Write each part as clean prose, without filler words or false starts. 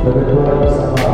Berdua bersama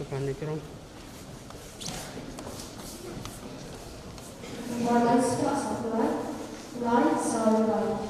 Tuhan itu Mulai satu lain selalu lain.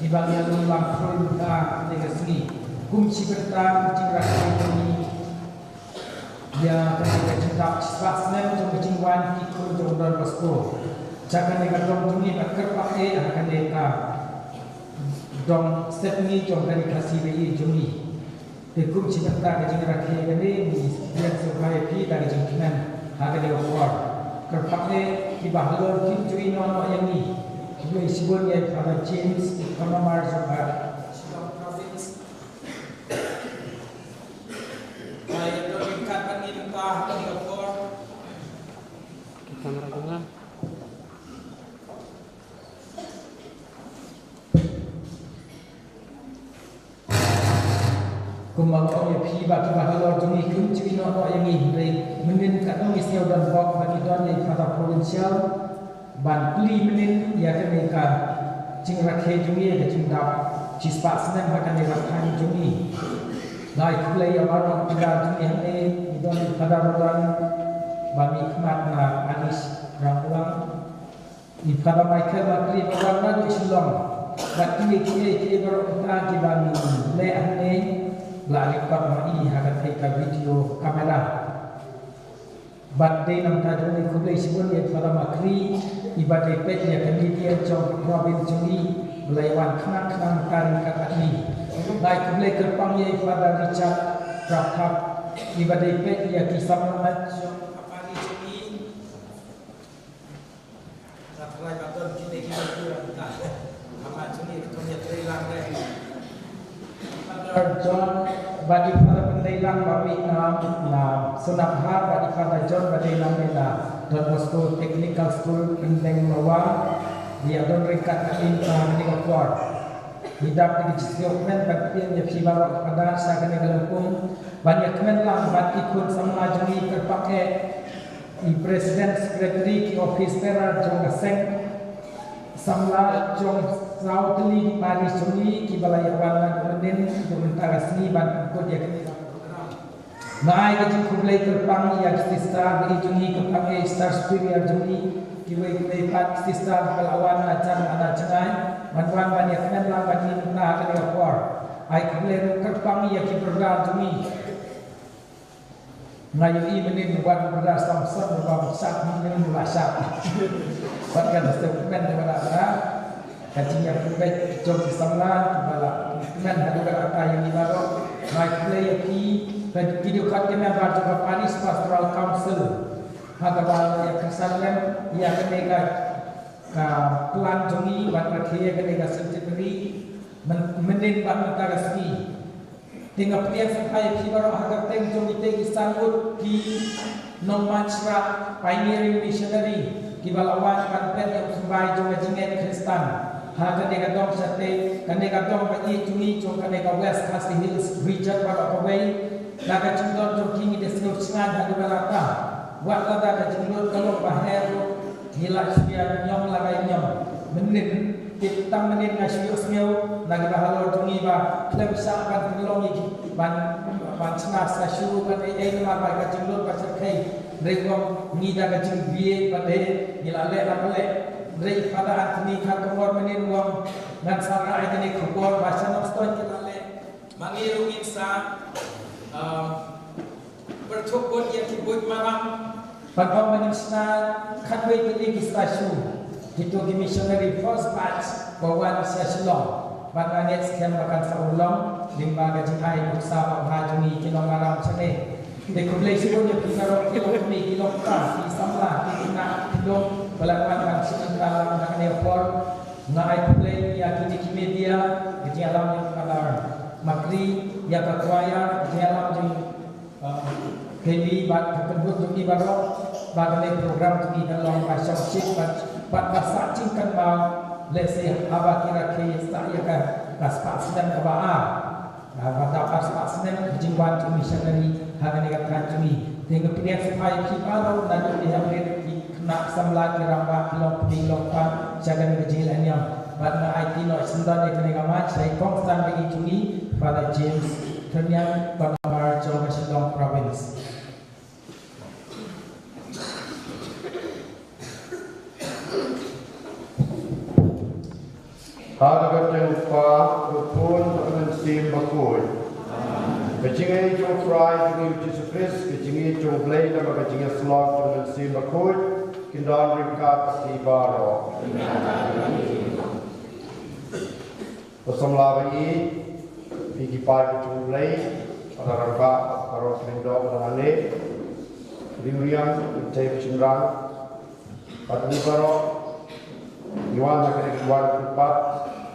Di bagian lubang perintah negeri kumsi bertang jingrak ini dia ketika cinta swasnen jong jingwan kikun jong dan basko jangan dengan dong tuni bakar pakai akan deka dong stepni jong dari kasih bi jongi dekum cinta ke jingrak ini dia supaya pi dari jingkinan akan dia keluar kerpakai kibah lor kin jui nono yang ni jui sibun ya pada James Economar juga kamera dengan kumang ya pi bagi lor jumi kum cui no yang ini menin kadang isnya dan bok bagi don yang pada provinsial ban pli menin ya kan mereka cing rakhe jumi ya cing dap cispa senang akan dilakukan jumi naik play ya baru pada jumi yang ini don pada bulan bami khmat na anis ranglang di pada Michael Makri orang di Silong bagi kini baru kita di bami le ane lari kot mai akan take video kamera badai nam tajun ni kudai sibun ya pada Makri ibadah pet ya kemudian jom Robin Juni belayan kena tarik kata ini naik kudai kerpang ya pada Richard Prabhat ibadah pet ya kisah Muhammad Rai baton kini kita kita amat sini kita terhilang deh. John bagi pada pendailang bami nam sunabhar bagi pada John pendailang bela Don Bosco Technical School Pendeng Lawa dia don ringkat inta menikah kuat hidup di Jisyomen bagian yang sibarok pada sahaja negalampung banyak menlang bagi kun sama juni terpakai di Presiden Sekretari ki Office Pera Jong Gaseng Samla Jong Sautli di Paris Juni ki Balai Awalan Kemudian Pemerintah Seni Ban Ikut ya Naai ke kublai terpang ya sista di Juni kepangai Star Superior Juni ki wei pat sista pelawan acan ada cenai manwan banyak menlang bani na ke kuar ai kublai terpang ya ki berda Juni Ngayu menin buat beras samson buat sak menin masak. Bahkan dokumen daripada apa? Kajian yang baik jom samlan bala dokumen daripada apa yang dibawa. Naik play ki video cut kena baca ke Paris Pastoral Council. Haka bala yang kesalan ia kenega plan jongi buat rakyat kenega sentiperi menin buat tagaski. Tinggal pilihan sampai kibar harga teng jom kita sambut di non-machra pioneering missionary kibalawan panpen yang sampai jom jinget Kristen harga deka dong sate kaneka dong bagi cumi jom kaneka West Castle Hills region pada kawai laga cindon jom kini desnut sengan hadu balata buat lada ka cindon kalau bahaya hilak sebiar nyom laga nyom menin kita menin ngasih usmiau lagi bahalor tungi ba klem sahabat pelong iki ban cina sasu ban nama ba ka jinglot ba cerkai regom ngida ka jing biye pada hilale la kale rei pada atni ka komor menin wong ngan sara ai ni khobor ba sanok stoi kilale mangiru insa bertokot ya kibut maram padam manisna khatwei tili kistasu itu di missionary first batch bawa Asia Silong maka next kian bahkan seulong lima gaji hai buksa bahajuni kilong maram cene dekublai sibuk dia pisaro kilong ni kilong ka di samla di tina kilong balapan kan sinan dalam nak nepor ngai kublai ya kini media di alam yang pada makri ya ketuaya di alam yang keli bak kedut di barok bagai program di dalam pasal chip Pat bahasa cingkan bang, let's say abah kira ke saya kan kaspas dan kebaa, pada kaspas dan jingwan cumi sekali hanya negara cumi. Dengan pilihan supaya kita tahu nanti dia beri kena samla kira kilo pan jaga kejilannya. Pada IT no sendan yang kena gamat saya konstan bagi cumi pada James ternyata pada Marjo Silong Province. Harga tempat berpun dengan sim bakul. Kecingnya jauh fry dengan Jesus Christ, kecingnya jauh blade dan kecingnya selok dengan si makut, kindan ringkat pasti baro. Pesamlah bagi, pergi pagi jauh blade, ada rangka, karo kendo dengan ane, riurian, mencari cendang, pada baro, Iwan nak kena Iwan kupat,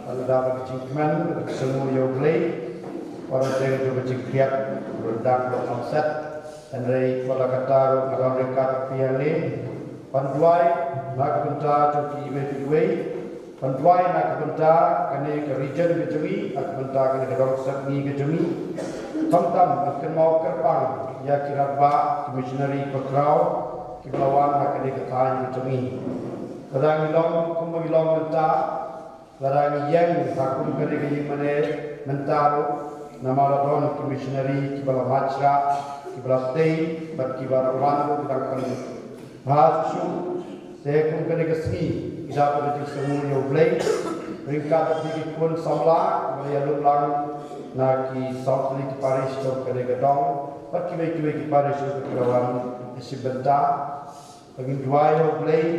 ada dapat kecing kemen, semua jauh blade. Orang saya itu bercakap berdak berkonsep dan dari pada kata orang dekat piane panduai nak bentar cuci iwe panduai nak bentar kene ke region kejumi nak bentar kene ke dongsep ni kejumi tam akan mau kerpang ya kira ba missionary pekrau kiblawan nak kene ke tain kejumi kadang ilong kumilong bentar kadang yang takum kene ke mana bentar nama Radon Commissionary Kibala Machra, Kibala Tei, Bat Kibala Rwanda, Kibala Bahashu, saya kumkene kesini, kita pada semua yang blade, ringkat di pun samla, boleh lulang, naki South Lake Parish tu kene gedong, bat kibai Parish tu kelawan sebentar, bagi dua yang blade,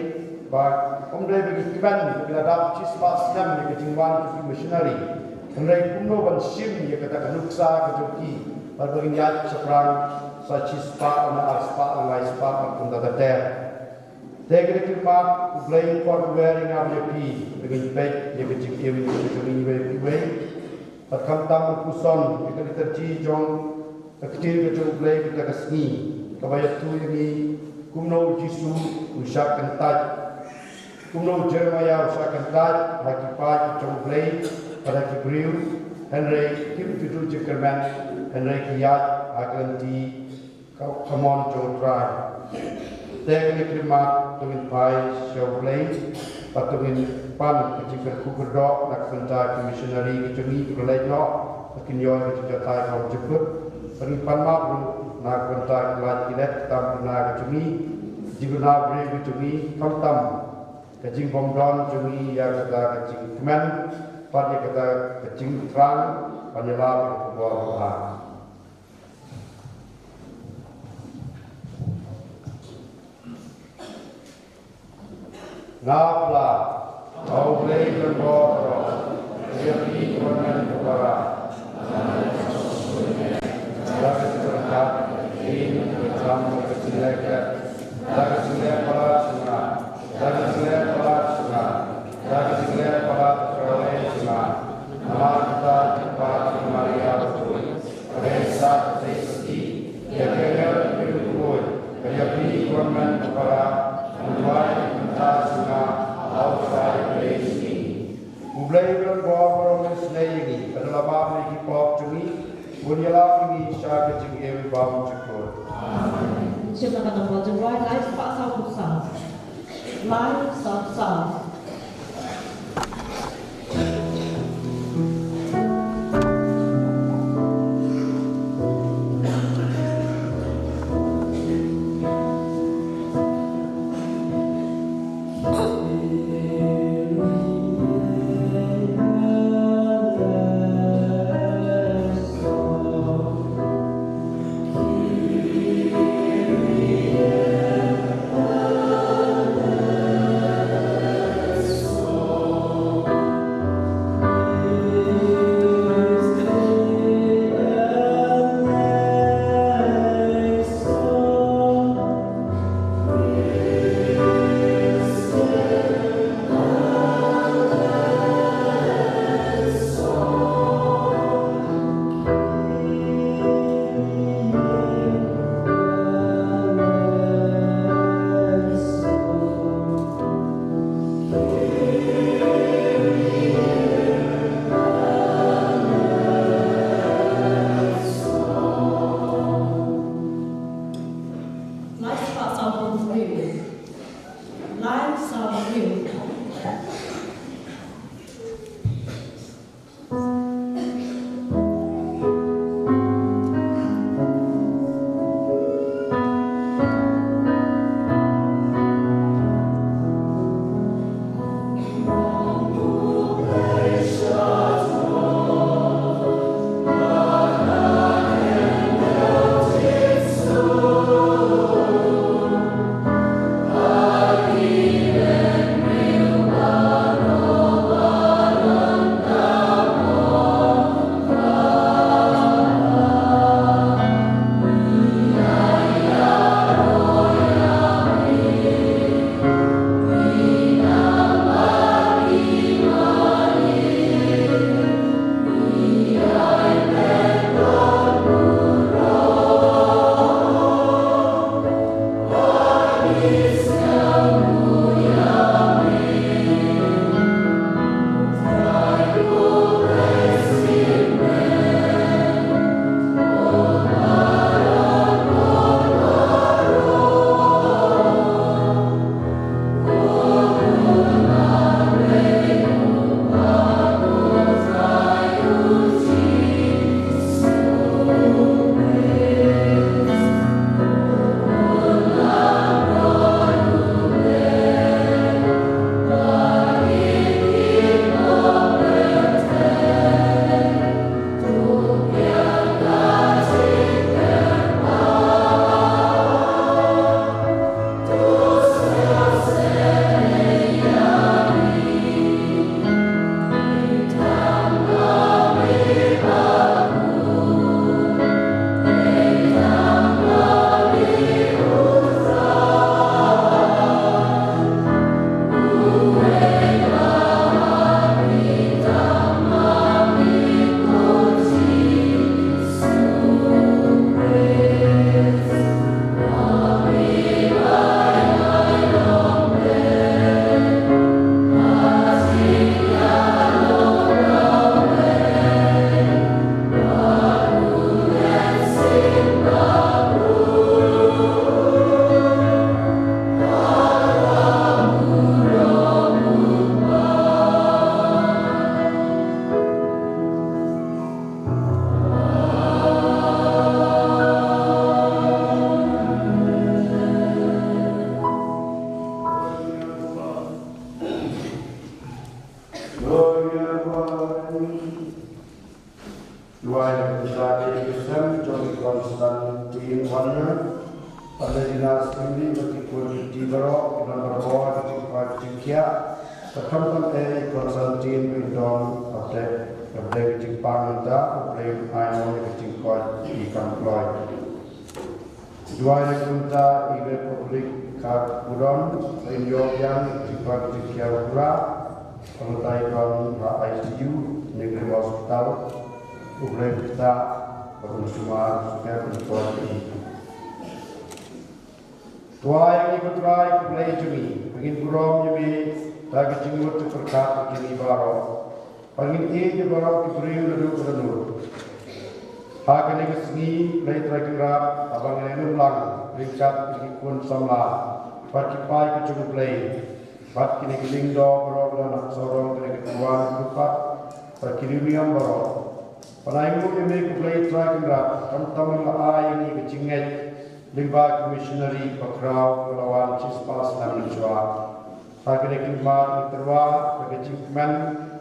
bag blade bagi kiban, bila dapat cispa siam ni kejingwan tu missionary. Hendak kuno ban sim dia kata kanuksa kejoki berbagi niat seperang sacis pak na aspa na ispa pun dah ter. Tegri kimat ublay for wearing of your pee begin pet dia kecik dia begini we perkam tam kuson kita diterji jong kecil kecil ublay kita kesni kabayat tu ini kuno jisu usak kentat kuno Jeremiah usak kentat hakipat jong ublay pada Kibriu, Henry Kim Fidu Jekerman, Henry Kiyat akan di Kamon Jodrai. Teknik lima dengan Pai Shawlay, patungin pan kejikan Kukurdok, nak bentar komisionari kecumi berlainnya, makin yoy kejikan kau jemput, penipan mabru, nak bentar kelat kilat tam benar kecumi, jika nak beri kecumi kamtam, kejing bomdon kecumi yang kata kejing kemen. Pada kata kecing terang, pada lalu keluar Ngapla, kau boleh berbohong, jadi konon kepada. Lagu terdekat, ini bersama kecilnya, lagu kecilnya pada sungai, lagu kecilnya pada sungai, lagu kecilnya pada nama kita kepada Maria Betul, Teresa Testi, yang kena berikut, kerja korban kepada membuat kita semua outside place ini. Mulai berbuat sendiri adalah bapa yang pop cumi, bunyilah ini syarat jengkel bapa cukur. Siapa kata buat jengkel lain pak sah, lain sah. Gloria Tuhan. Dua yang terjadi Kristen, John Constantine Warner, pada dinas ini berikut di Barok dan berbawa di Pacikia, terkenal Constantine Windon, Abdel Jepang dan Abdel Ainon Jepang di Kamploy. Dua yang kunta di Republik Kaburon, Indonesia di Pacikia Ura, Pengetahuan ICU, Negeri Hospital, Ubleh kita bermusyawarah supaya berkuat ini. Tua yang ikut rai Ubleh jumi, pengin burom jumi, lagi jenggut terkat kini baro, pengin ini baro kibring lalu berenur. Hakan yang kesengi, Ubleh terakhir abang yang ulang, ringkat pergi pun samla, pakai kecung Ubleh, pat kini keling do baro dan sorong kini ketuan lupat, pergi riam baro. Panaimu yang mereka play terakhir, kami yang ini kecingat limbah missionary pakrau melawan cispas dan mencuba. Hak ini kelima terwa, kecingman,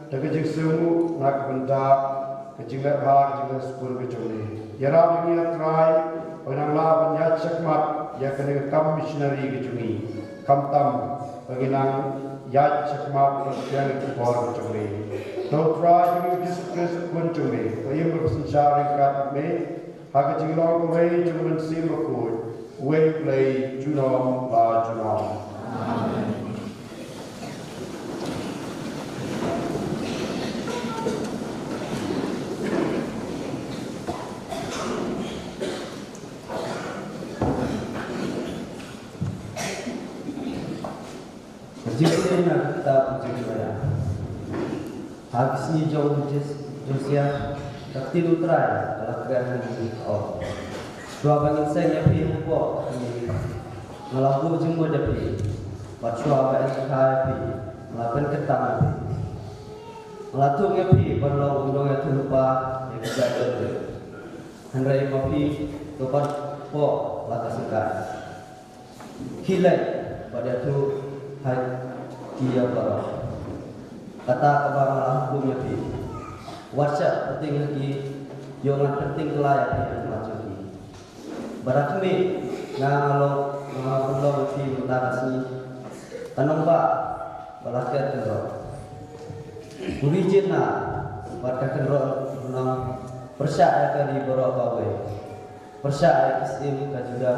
kecing semu, nak benda, kecingkat hak, kecingkat sepuluh kecuni. Yara begini try, penanglah banyak cekmat, ya kena kam missionary kecuni, kam tam, baginang ya cekmat yang itu bor kecuni. Tau try ini diskus kuncungi, kaya bersensyari kat me, hak cinglong kue cuman simakut, we play junom la junom. Jika kita berjaya. Habis ini jauh Josia taktil utrai adalah kerana ini. Dua bangin saya yang pilih buat ini melakukan jumpa dapat. Bacua bangin kaya pilih melakukan ketangan. Melakukan yang pilih berlalu undang yang terlupa yang kejagaan. Henry mapi topan po laka sekat. Hilai pada tu hai dia barang. Kata kebarangan hukum yang di WhatsApp penting lagi, jangan penting layak yang macam ini. Berakmi kalau belum di mutasi tanam pak belajar kendor. Urijin na warga kendor menang percaya ke di beberapa way. Percaya Islam ke juga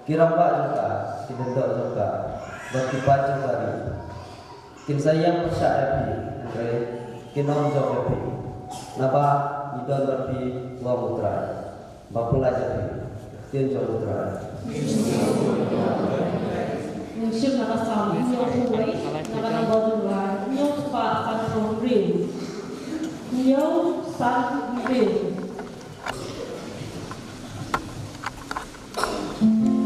kirampak juga tidak juga bertipat juga ni. Kin sayang percaya pi, okay, kinom jawab pi, napa idon berpi wa mutra, bapula jadi, kin jawab mutra. Mungkin nak sama, nyok kuai, nak nak bawa dua, nyok pak san rim, nyok san rim. Amen.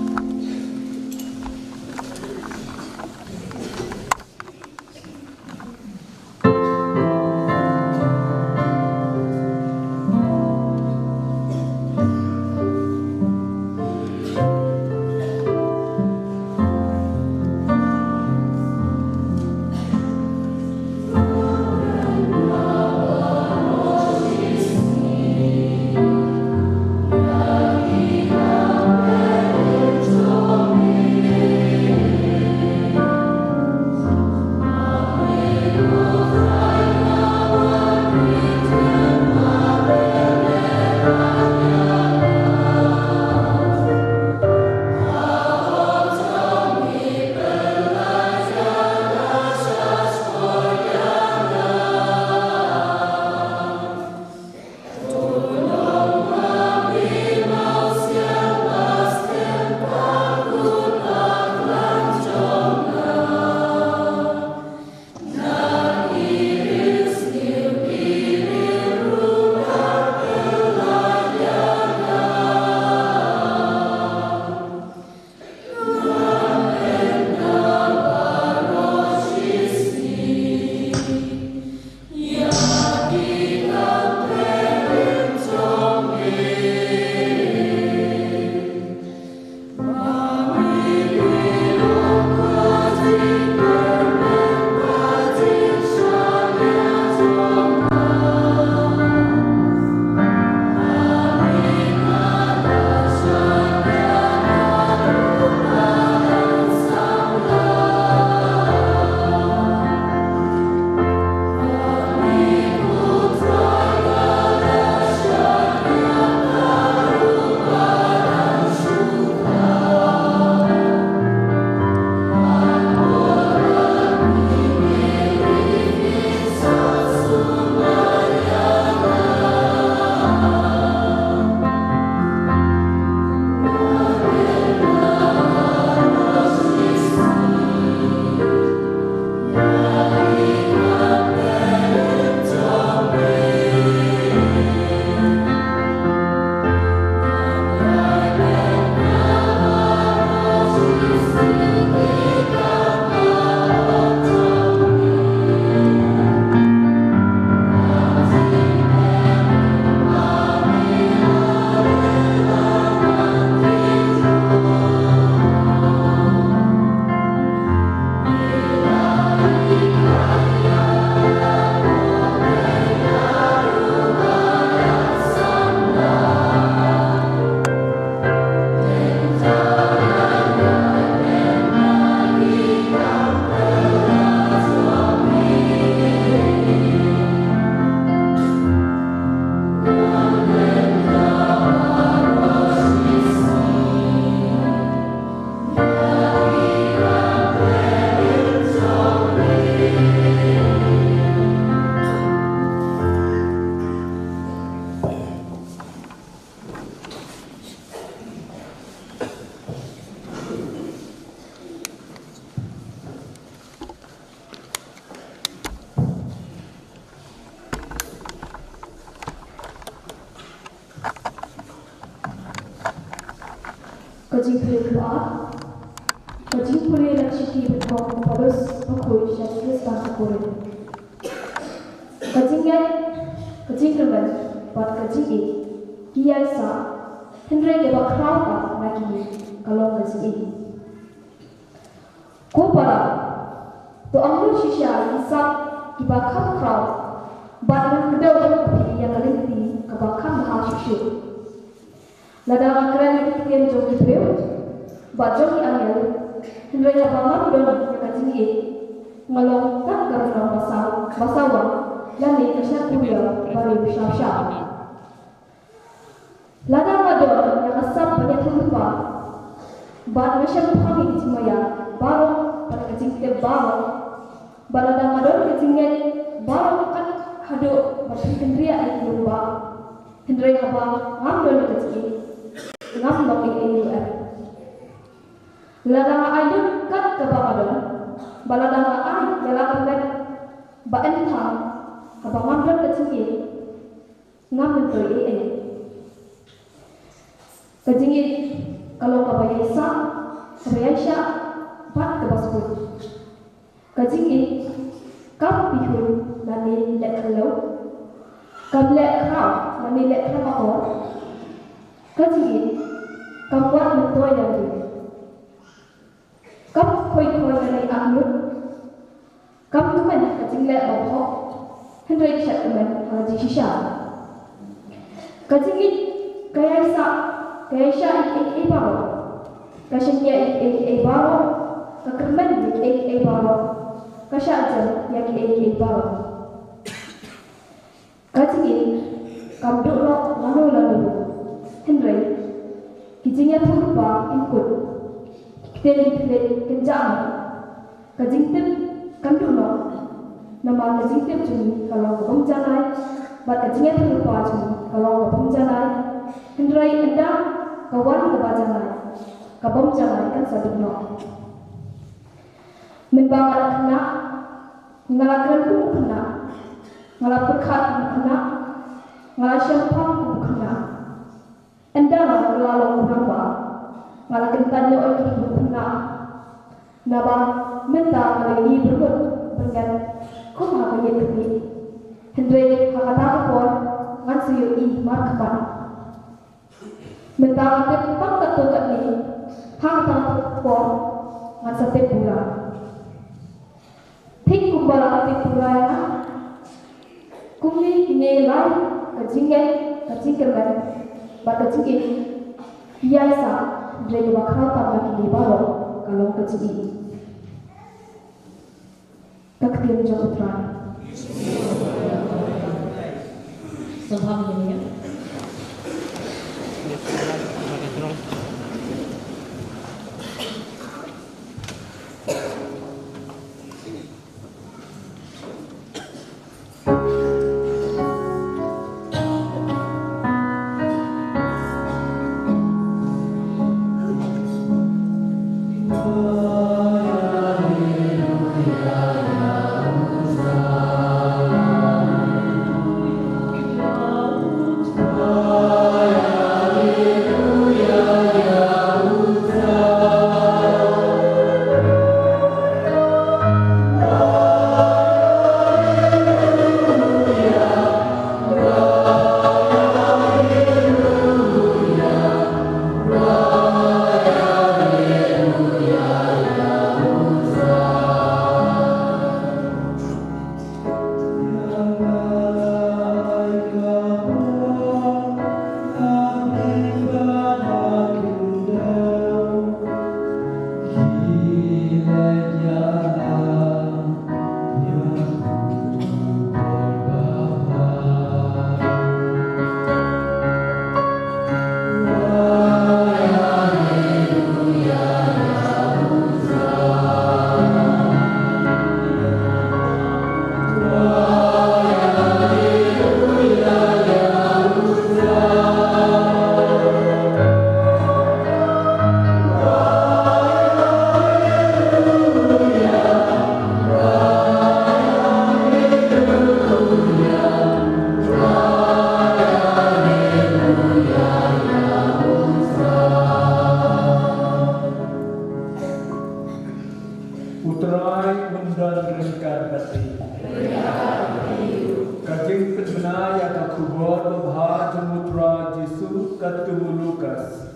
Kajing pulih keluar. Kajing pulih nak citi berkong Paulus berkoi syakis dan berkoi. Kajing kerban buat kajing ini. Kiai sa Henry ke bakrau ka lagi kalau kajing ini. Ko para to amul shisha isap ki bakam krau ban kedau yang kelinti ke bakam ha shishu. Ladang keren kian jogi treo bajogi angel Henry abang don yang kajing ngalong tak garang masawa lani kesat kuya bari syaf-syaf. Ladang adon yang asap banyak lupa ban masyam kami cimaya baru pada kajing te baru baladang adon kajingnya baru kan hado masih kendria itu lupa Henry abang ngambil kajing ngam bagi AUR. Ladang ayun kat ke baladang, baladang ay jalan lek baen thang, abang ngambil kecil, ngam menteri AA. Kecil kalau kabayasa, kabayasa pat ke basbut. Kecil kap bihun nani lek kelau, kap lek kau nani lek kelau. Kecil kamu buat mentua yang ini. Kamu koi dari angin. Kamu teman kecil lek bawah. Henry chat teman haji shisha. Kecil kaya sya ik baru. Kasihnya ik baru. Kekerman ik baru. Kasih aja yang ik baru. Kecil kamu dulu lalu. Henry, kijingnya berupa ikut, kita kencang, kajing tim kanduno, nama kajing tim cumi kalau kebom janai, bat kajingnya berupa cumi kalau kebom janai, Henry anda kawan kebajanai, kebom janai kan saduno, membangun kena, ngalakan ku kena, ngalaperkat kena, ngalasyapang kena. Anda lalu berapa? Malah kentanya orang itu benar. Naba minta kali ini berikut dengan kau maha banyak kini. Henry hakata pun ngan suyui markapan. Minta ketang ketukat ni hakata pun ngan sate pula. Tik kumbala tik pula ya. Kumi nilai kajingkan. Baka cik biasa dari bakal tambah kini baru kalau kecil ini. Tak diam jauh terakhir. Subhanallah. God Baha Jemutra Yesus ketemu Lukas.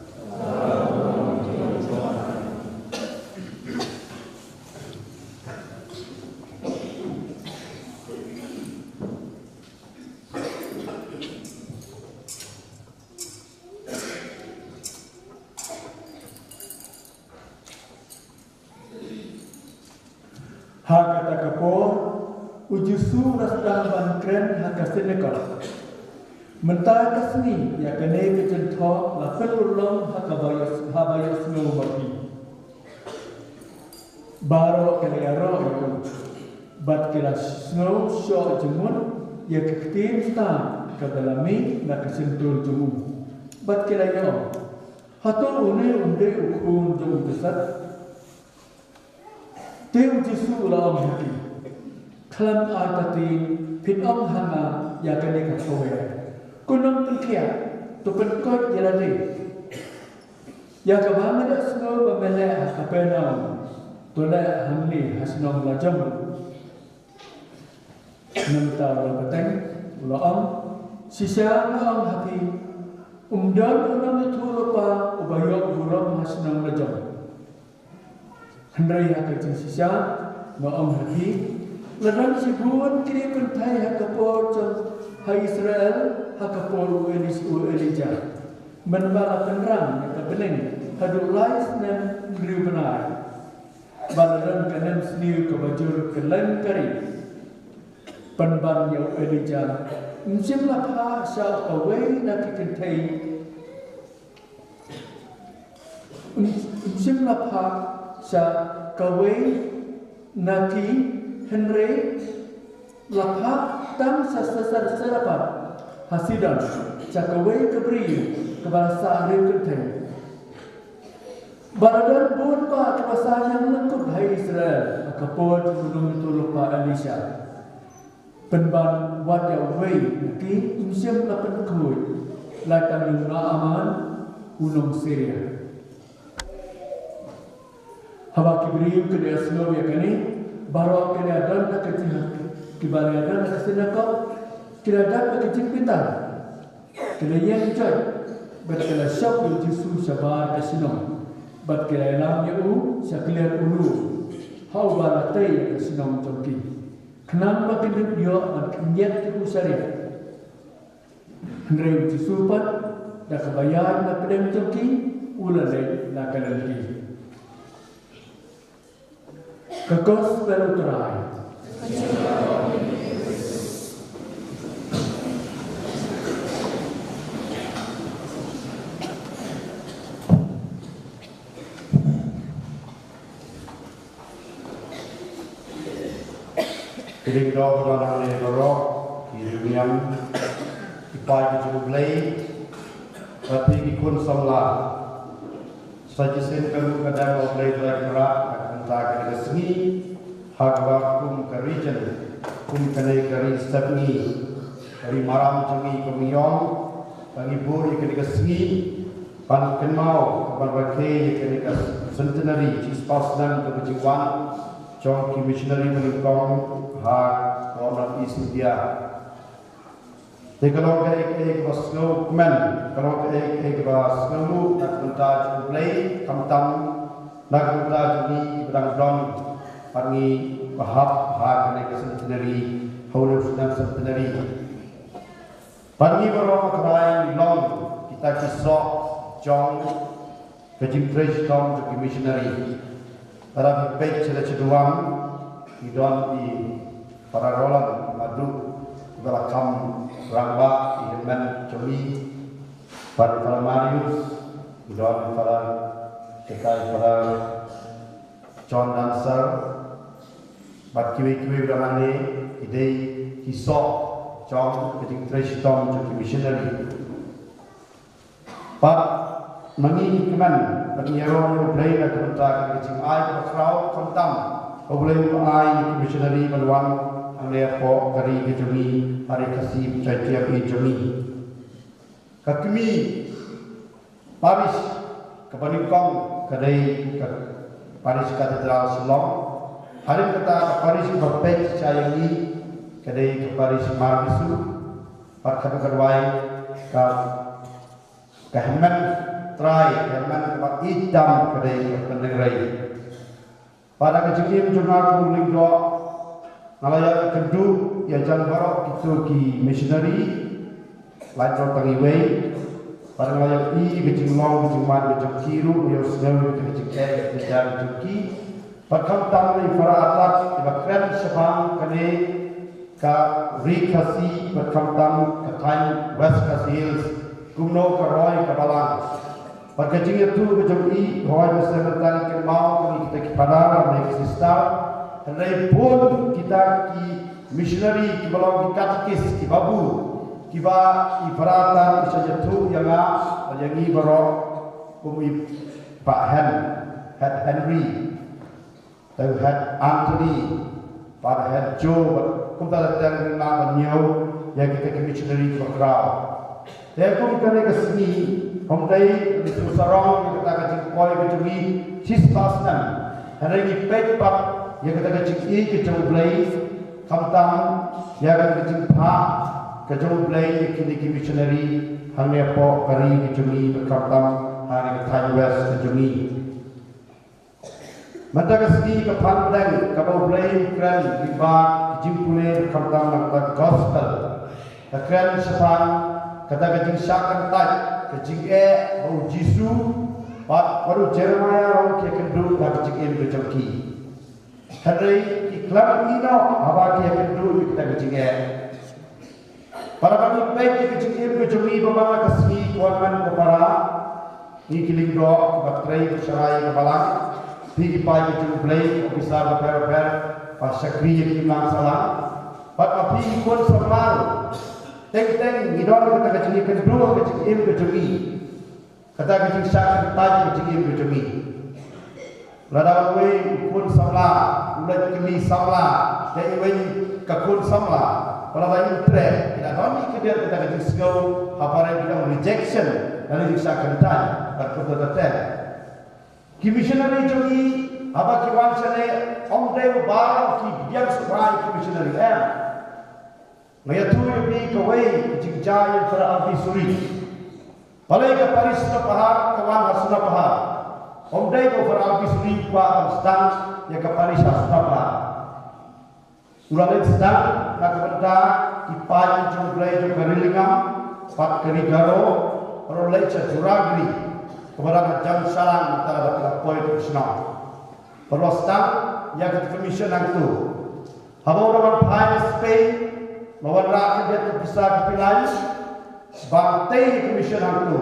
Hakata kapor ujusu rasdang bankren hakasenekal. Mentah kasni ya kene kecentok la felulong habayos no bapi. Baro kene aro yo bat kira snow sho jemun ya keketin sta kadalami na kesentul jemu. Bat kira yo hato une unde ukun jemu besar. Teu Jesu ulam hati, kalam artati pinom hanga ya kene katowe. Kunong tengkia, tu penkot jelani. Ya kabang ada semua pembela kapenam, tolak hamli hasnong lajam. Namta ulam peteng, ulam sisa ulam hati. Umdan ulam itu lupa ubayok ulam hasnong lajam. Hendai hakajin sisa, maam hati, lerang sibun kini kentai hakapor jam hai Israel hakapor Elijah, menbala penerang yang terbening hadu lais nem beliau benar, balaran kanem sendiri kebajur keleng kari, penban yang Elijah, musim lapha sah away nak kentai, musim lapha sa kawai naki Henry lapha tam sasar sarapan hasidan sa kawai kebriu kebahasa Arab kentai baradan pun pa kebahasa yang lengkap hai Israel kapol belum itu lupa Elisha penban wajah wei naki musim lapan kuy latang Naaman gunung Syria. Hawa kiberiu ke dia semua ya kini, baru kini ada nak kecil, kibali ada nak kesenaka, kira ada kecil pintar, kira yang jauh, berkala syok berjisu sabar kesenong, berkala lamnya saklian ulu, hau balatai kesenong joki, kenapa kini dia berkenyat itu syariat, hendak berjisu pat, dah kebayar nak pedang joki, ulalai nak lagi. Kekos peluterai. Kiring do orang ni dorok, kiring yang ipai itu belai, tapi ikut samla. Saja sen kadang belai berak. Tak ada seni, hagwa kum kerijan, kum kene keri sabni, keri maram cengi kemiong, bagi buri kene seni, pan kenmau, pan bagi kene centenary, cispas dan kebejiwan, jong ki missionary meningkong ha orang India. Kalau ke wasno men, kalau ke wasno tak mentaj play kamtam. Nak kita jadi berang-berang pangi bahap hak kena centenary, haul centenary. Pangi berang kerai long kita kisah jong kejimtrej tom ke missionary. Para page ada ceduang idon di para rolan madu berakam rangba iman joli para Marius idon para Kekai pada John Dancer, bat kiwi berani idei kisah John keting Trishton jadi missionary. Pat mengi keman penyiaran yang boleh nak berita keting ai berkerau kontam, boleh ai missionary meluang anglia po kari kejumi hari kasih cahaya kejumi. Kakimi Paris kepaningkong kedai Paris Katedral Selong hari kata Paris berpek sayangi kedai ke Paris Marbisu Pat kata kedua kehemen try kehemen kemat hitam kedai pendengarai. Pada kecil jurnal kuling doa nalaya kedua ya jangan barok itu ki missionary lain orang tangiway. Pada nalaya kecil long kecil man kecil kiru ya selalu kecil kejar kecil. Pada tamu ni para atlet dibakran sebang kene ka rikasi pada tamu ka time west kasil kumno ka roy ka balang. Pada kecil itu kecil roy mesti bertani ke mau kita kepada mereka sistem. Hendak pun kita ki missionary ki balang ki katekis ki babu ki ba ifaratan bisa jatuh yang ini barok kumi Pak Henry. Tahu had Anthony, pada had Joe, kumpulan yang nama Nyo, yang kita missionary berkerau. Tapi kumpulan yang kesini, kumpulan itu sarong yang kita kacik koi kecuri, cisbasnan. Hari ini pekpak yang kita kacik kecuri, kamtam yang kita kacik pak kecuri yang kita missionary, hanya pok kari kecuri berkamtam hari kita West kecuri. Mata kesini kepan pedang kapal blame kran dibak jimpune kamtam nangta gospel. Kran sepan kata kejing syakan taj kejing bau Jisu pat baru Jeremiah rong ke kendu dak kejing berjaki. Hari iklan ino apa ke kendu kita kejing para kami baik kejing berjaki bapa kesini tuan para ni kiling do batrai bersarai kebalang. Tinggi pagi tu play bisa berper pas sekri yang imam salah. Pat api pun semar. Teng idol kita kecil kedua kecil kecil. Kata kecil syak taj kecil kecil. Lada we pun samla, ulat keli samla, dai we kakun samla. Kalau lain trend, kita tahu ni kita kecil sego apa yang kita rejection dan syak taj berkutat tetap. Ki missionary jogi apa ki wansane omde bar ki biang serai ki missionary ngaya tu yobi kawai ki jaya para albi suri palai ka parisna pahar kawan hasna pahar omde ko para albi suri pa amstan ya ka parisna pahar ulale sedang nak benda ki pai jumblai jo karilingam pat kerigaro rolai juragri kepada jam salam antara dapat poin personal. Perlostam yang kita commission yang tu. Habis orang Thai Spain, lawan rakyat dia tu bisa dipilih. Bantai commission yang tu.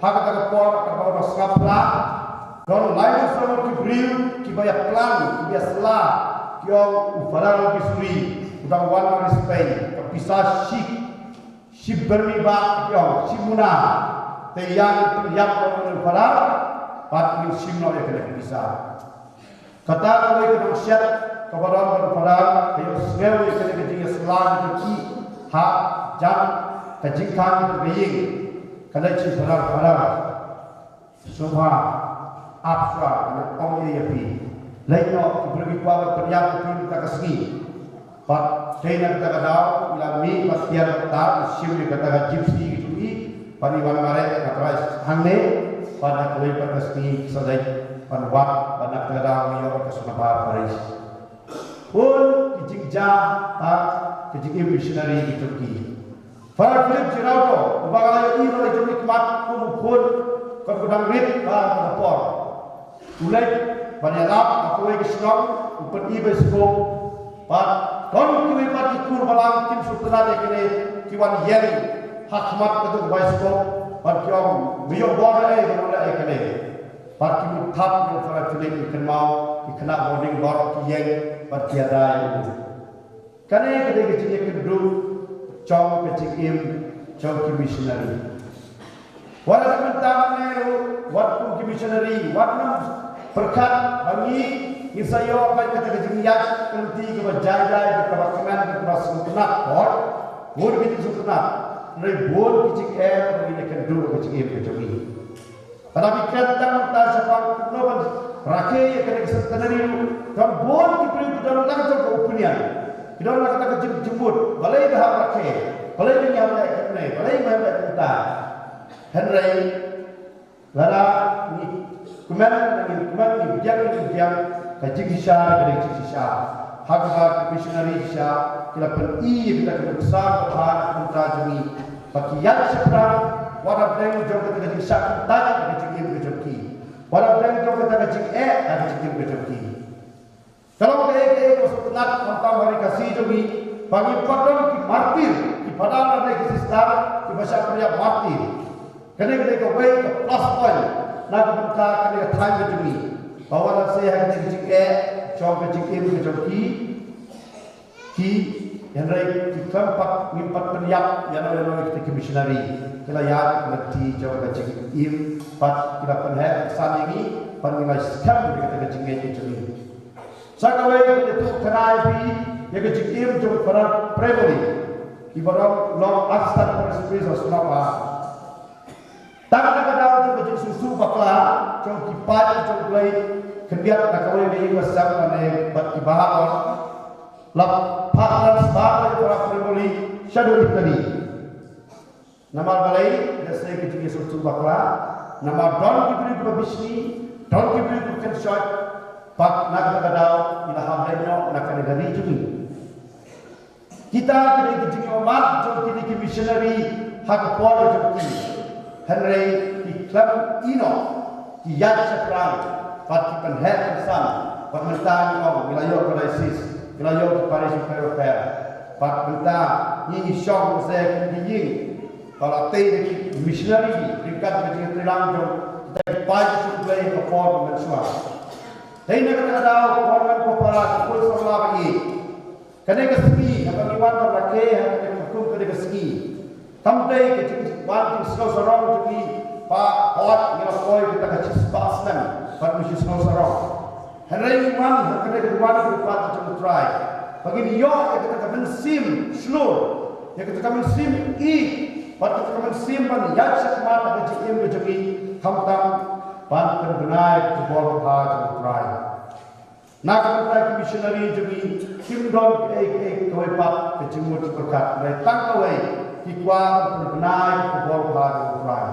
Hak kita por kepada skapla. Kalau lain sama kibril, kibaya plan, kibaya selah, kio ufaran kisuri, udah warna Spain, bisa ship bermibah, kio shimuna. Yang orang para pat simno yang kena bisa. Kata kau itu manusia kepada orang para yang semua yang kena kerja selalu kaki hak jam kejingkan berbaying kena cipta para semua absra dan orang yang pi. Lainnya berbagai kuat terlihat pi tak kesini. Pat saya nak kata kau ilami pastian tak siapa kata gypsy gitu ni. Paniwan mare atras hangne pada koi perkasti sadai panwat pada kadang yo kesunapa paris pun kijigja kijigi missionary di Turki para Philip Giraudo bagay iro itu nikmat pun kudang rit pada por mulai banyak aku lagi senang upet ibesko pat kon kui pati kur balang tim sultan kene kiwan yeri hakmat ketuk baisko parkiom biyo bora bora kene parki muthap yo fara tulik ikan mau ikna boarding bor kiyeng parkiada itu kane kede kecil kedu chong kecil chong ki missionary wala mentang waktu ki missionary waktu berkat bagi isayo apa kata kecil yak kenti ke bajai ke keman ke sultanat or mur kecil sultanat Rebon kecik begini kedua kecik kecik. Tetapi kadang tak siapa noban rakyat kena kesetanari dan bon kita dalam langsung ke opinian. Kita nak kata kecik jemput, balai dah rakyat, balai ni yang Henry lara ni kuman ni biang kajikisha dari cikisha hagga missionary sha kila pen kita besar bahar pentajami pakiyat seprang wara breng jog kita cikisha taj kajikim kejoki wara breng jog kita kajik kajikim kejoki kalau ke sebenat tentang hari kasih jogi bagi padang ki martir ki padang ada ki sistar ki bahasa pria martir kene ke way ke plus point nak bentar kene time jogi bahwa nak saya kajik jog kajikim kejoki ki yang lain ki tempat ngimpat penyak yang lain kita missionary kala ya ngerti jog kajikim pat kita penhe san ini panilai skam kita kajikim jogi Sakawai itu kenai yang kejikim jom para premoli ibarat long aksar perspires sunapa tak ada jom susu bakla jom kipat jom play kendiat nakawai ini wasam ane bat kibahar lap partner sebagai para premoli shadow tadi nama balai dasar kejikim susu bakla nama don kibri babisni don kibri bukan shot Pak nak kadau ila hamdanya nak dari jumi. Kita kini kecil umat jom kini missionary hak pol jom kini. Henry iklam ino kiat seperang pat penhet sam pat mentang om wilayah Palestis wilayah Paris Europea pat mentang ni syong saya kini kalau teh missionary dekat kecil telang jom kita pagi sudah ke pol mensuah. Dahil nakakadaw, korban ko para kung sa mga bagi. Kanay kasigi, napaniwan ka laki, kung kanay kasigi. Tamday, kachikwan, kisno sa rong, tuki, pa, hot, nginapoy, kita kachispas lang, para mo sisno sa rong. Hanay iman, kanay katuwan, kung pati sa try. Pag iniyo, kita kamansim, slur, kita kamansim, pati kamansim, paniyat sa kumata, kachikim, kachikim, kamtang, pan terbenai kebol ha jumrai nak kata missionary jumi kimdon koi pap kecimut berkat mai tangkawai kikwa terbenai kebol ha jumrai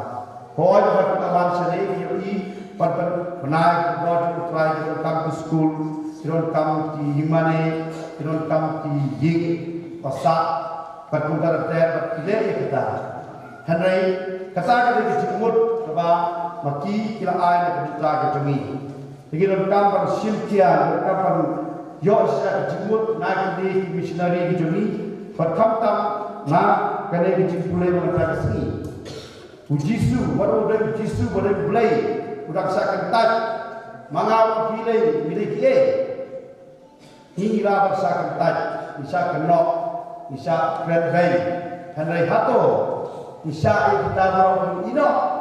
koi berkawan seni kiri pan benai kebol jumrai dalam kampus school dalam kamp di himane dalam kamp di ying pasak pertungkar ter tidak kita Henry kata kecimut sebab maki kila ay na kabitra ka jami. Sige ng kampang silkian, ng kampang yos sa kajimut na kundi missionary ka jami. Pagkamtam na kanay kajimulay mga tagasini. Ujisu, wala ujisu, wala bulay. Udang sa kantat, mga wakilay, miliki Hingirapan sa kantat, isa kanok, isa kredbay, hanay hato, isa ay kitamaw ng inok.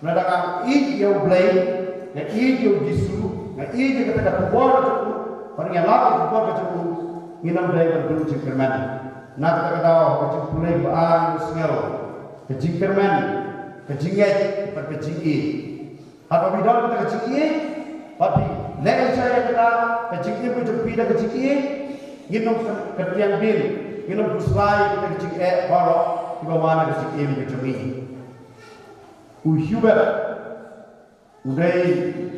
Nadakang iyo blay, na iyo jisu, na iyo kata kubor tu, parang yang lain kubor tu, nginam blay berdulu jingkerman. Nak kata daw kecik pulai baan sengel, kejingkerman, kejinget, perkejingi. Apa bidon kata kejingi, tapi lain saya kata kejingi pun pida kejingi, nginam ketian bil, nginam kuslai kita kejingi baru di bawah mana kejingi kejingi. Uhubat udai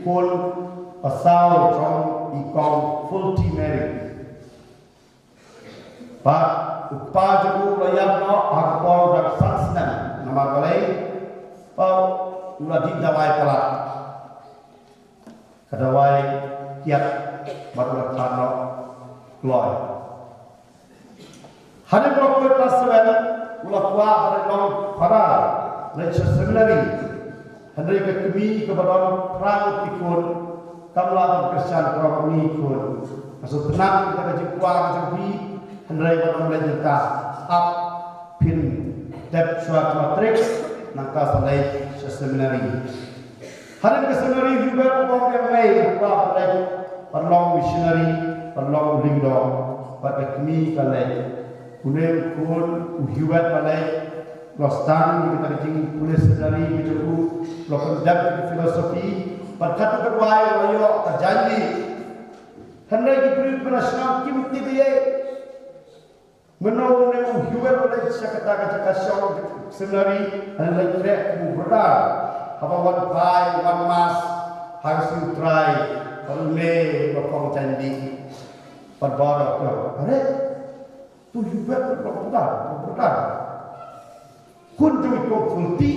kol asal trong ikong full team meri. Pak upajaku layar no akpol dak sansnan nama balai pau ulah didawai pelak kadawai kiat baru kano kloy. Hari berapa kelas 7 ulah kuah hari long parah. Lecture seminary Henry kekemi kepada perang ikut kamlah Kristian perang ikut maksud tenang kita kaji kuang kaji Henry pada melanjutkan up pin depth suatu matrix nangka selai seminary hari ke seminary juga orang yang lain apa perlong missionary perlong lingdo pada kemi kalai punya kun uhiwat balai Lostan kita kecing tulis dari bijuku lokan jab filosofi berkata berwai wayo terjanji hendak diberi penasihat kim tidak menau menau hiwar oleh sekat kata kasih senari dan lagi berada apa wan pai wan mas harus try oleh berpong candi berbara tu ada tu juga berada kun jom tu fulti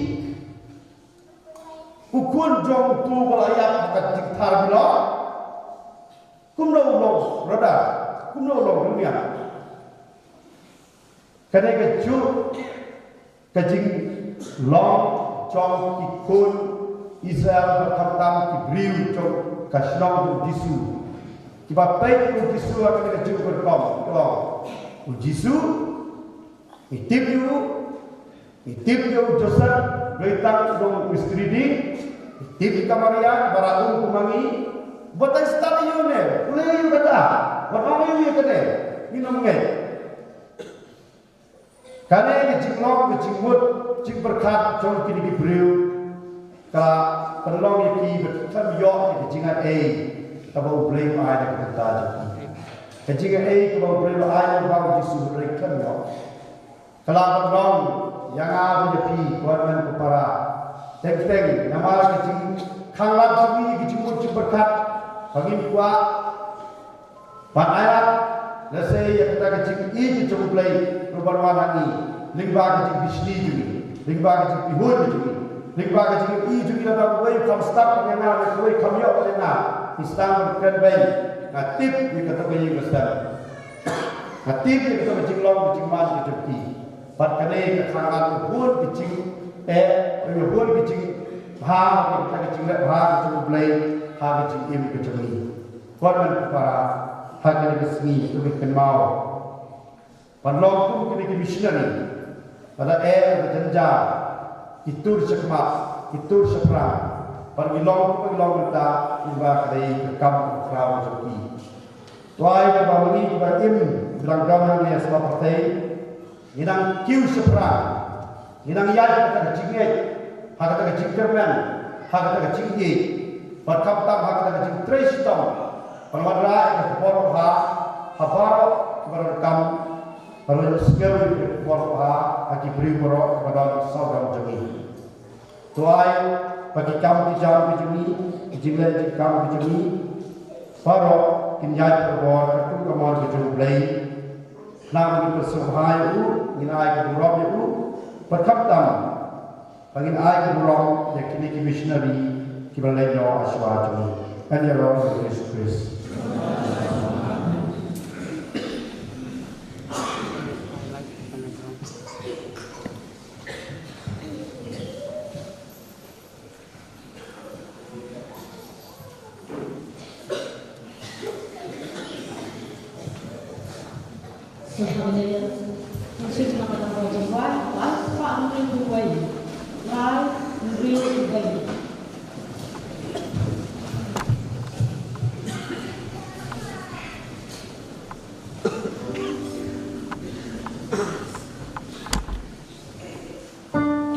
ukun jom tu belayak kat tikar bila kumno berada kumno dunia kadang keju kajing long trong ikun Israel berkhatam kibriu trong kasnong Jisu kibapai Jisu akan kajing berkom Jisu itip yu Joseph beritang dong istri di itip kamaria baraung kumangi botai start yu ne ulai yu kata botai yu kata minum ngai karena ini jinglong, jingmut, jing berkat, jong kini kibriu, kalau penolong yang berkat yok, jingat kabau blame ayat yang kita jadi, jingat kabau blame ayat yang bawa Yesus berkat yok, kalau penolong yang ada jadi buatman kepara, teng nama jing kanglat sini jingmut jing berkat, bagi kuat, pan ayat. Nasi yang kita kecil ini cukup play perubahan lagi. Lingba kecil bisni juga, lingba kecil pihun juga, lingba kecil ini juga dalam way from start dengan way kami apa dengan Islam berkembang. Natib yang kata bayi Islam, natib yang kata kecil long kecil mas kecil ti. Pat kene kesangan pihun kecil pihun kecil yang kita kecil kecil play kecil im kecil ni. Korban para hanya resmi untuk kenal. Panlong pun kini missionary. Pada berjenja itu sekmat, itu sepra. Pergilong kita iba kadai kekam kerawa joki. Tuai kebawangi ibaim bilang gamang yang sebab partai. Inang kiu sepra, inang yai kata kecingnya, hak kata kecing kerman, hak kata kecing ye, perkaptam hak kata kecing trestom. Permadra keporok hafaro keberekam perlu sekali keporok aki beri borok kepada saudara jemi. Tuai bagi kamu dijauh jemi, jilai kamu jemi, paro kinjai perbor ketu kamar jemi belai. Nam itu subhai itu, inai keburok itu perkaptam. Bagi ai keburok yang kini missionary kibalai no aswa jemi. And your Lord Jesus Christ. Sebenarnya musik nama nama jawab, live pak mungkin buai, live real buai. Amen.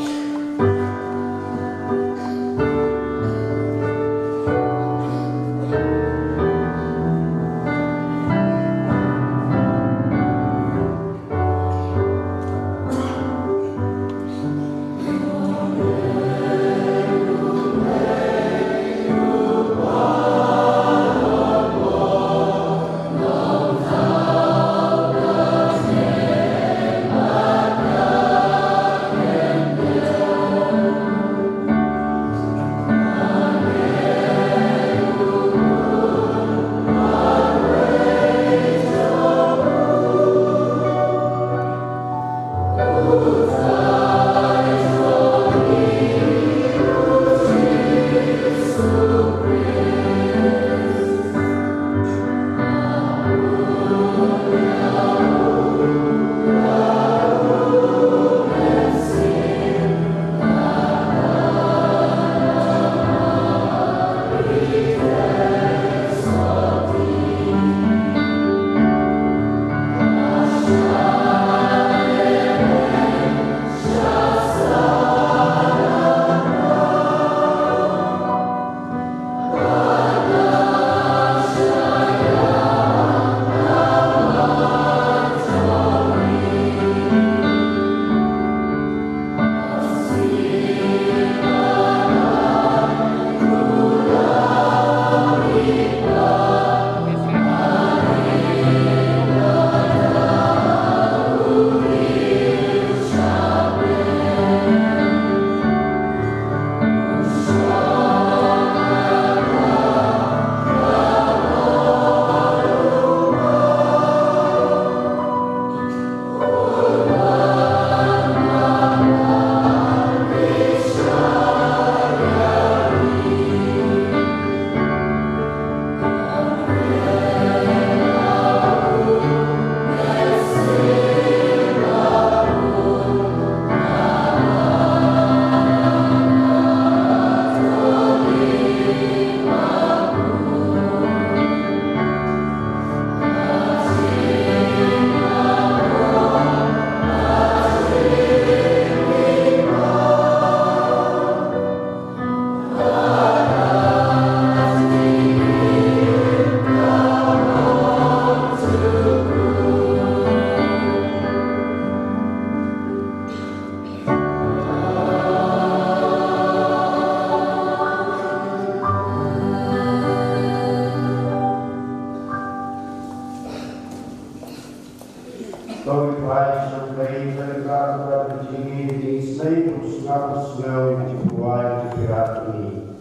para kecil di Islam Muslim di Kuwait di Iraq ini.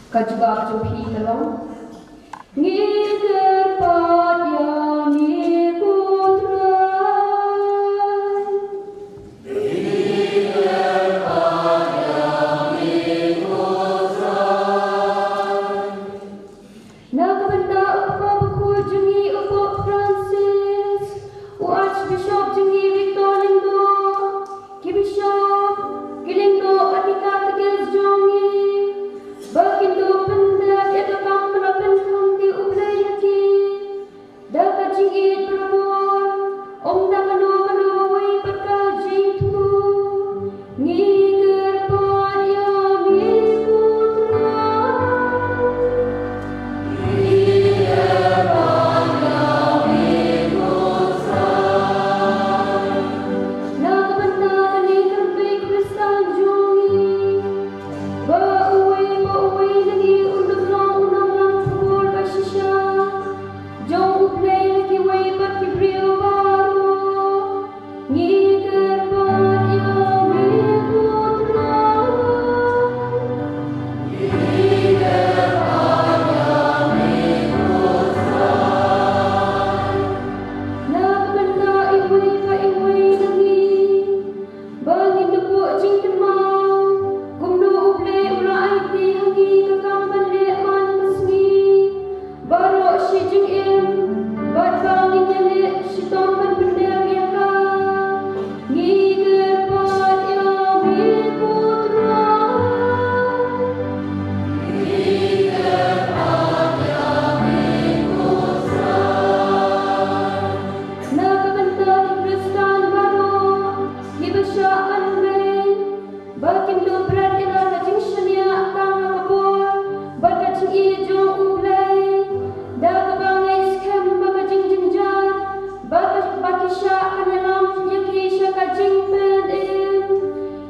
Kajubah juhi kalong ngikir pat yang ngikut rai ngikir pat yang ngikut rai nak benda upa buku jungi upa Francis u Archbishop jungi Victor Lindo ki Bishop Gilindo Anika Tegels Jongi Bagindo pendak itu kang melapen kang di ublay hati Daka jingit berbor Om damano mano mawai berkajing tu Ngikir pan yang ngikut rai Ngikir pan yang ngikut rai Nak benar ni kerbi kristal jongi Bauwi lagi untuk long kubur basisya Jom uplay lagi way berkibril baru Ngikir pan yang ngikut rai Ngikir pan yang ngikut rai Nak benda iwi lagi Bagi debuk jing temau Gumdu ublay ula aiti hangi kakang balik man kesni Barok si jing im Bat bangi nyalik si tomban benda biaka Ngikir pan yang ngikut rai Ngikir pan yang ngikut rai Nak benda di kristal baru Ibasyaan main Bakin do berat ila kajing syania tang kabur Bakajing ijo ublay Da kabangai skem bakajing jinjar Bakisya kanalam yaki sya kajing pedim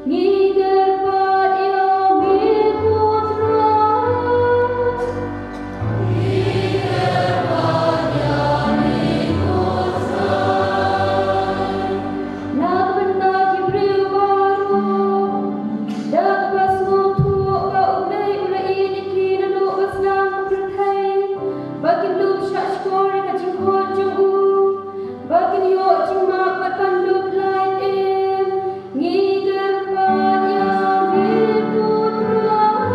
Ngikir pan yang ngikut rai Ngikir pan yang ngikut rai Nak benda kibril baru Dak bas mutu ka ulay ulay diki nanu baslang berthai Bakin lup syak skore ka jingkot junggu Bakin yok jingma batkan lup lain im Ngikir pan yang ngikut rai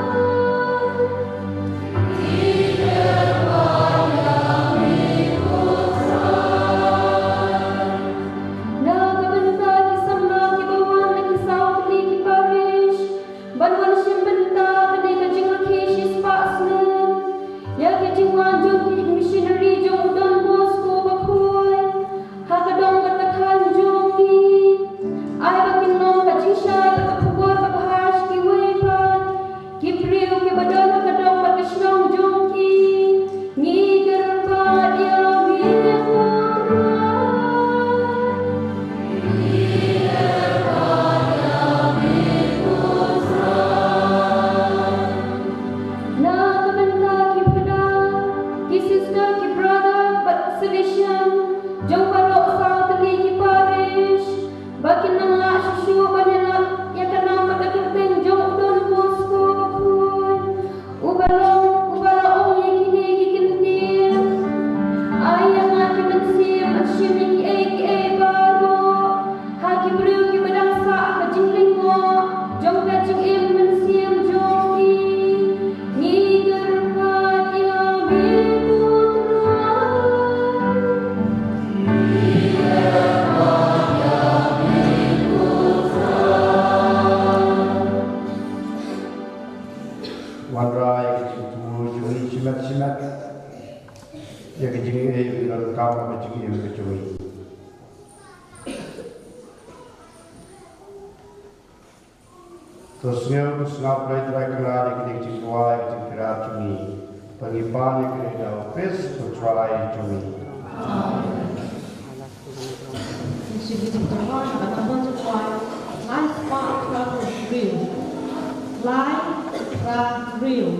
Ngikir pan yang ngikut rai Nak benda kisam ki bawan na kisau kini ki parish Banwan sim benda kini kajing laki shis pasnem Ya kajing wajong ki missionary jong Don Bosco bakuy Hakadong berkatan jongi Ay bakin nom kajing syay berkapubor berkahash ki waypan Ki priu ki badal hakadong berkasyong jongi Ngikir pan yang ngikut rai Ngikir pan yang ngikut rai Nak benda ki pedang Ki sister ki brother but sedition Jom balok sang teli ki parish Bakin nang la syusyu banyak Ya kanam berkateng jom Don Bosco bakuy Ubalong yang kini ki kentir Ayang aki mensim Asyimi ki ay baru Haki beriu ki badang sa kajing linggo Jom kajing im mensim jongi Ngikir pan yang ngikut rai Ngikir pan yang ngikut rai Wandrai kecil jungi simat Ya kecil bilang kau kecil kecil Terusnya usnap lay try kelari kecil kuai kecil kira jungi Pengipan yang kena daupis bertry jungi Should be the one but I want to try Life Spark Real Life Real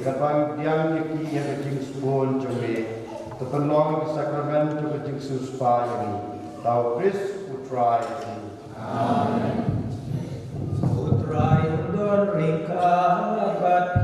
katang diang yaki yang kecing sebon jome terpenuh sakramen tu kecing suspa ini tau Kris Putra ini. Amen. Putra don ringka bati.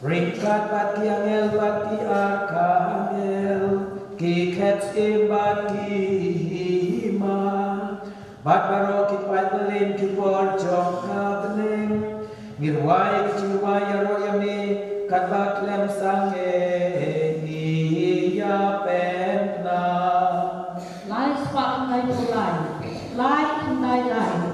Ringkat bati angel bati arkangel kiket bati hima bat barokit padlin kibor jong kabling ngirwai kiciwai royame kat baklem sange iya penna Lai spak nai tu lai nai lai.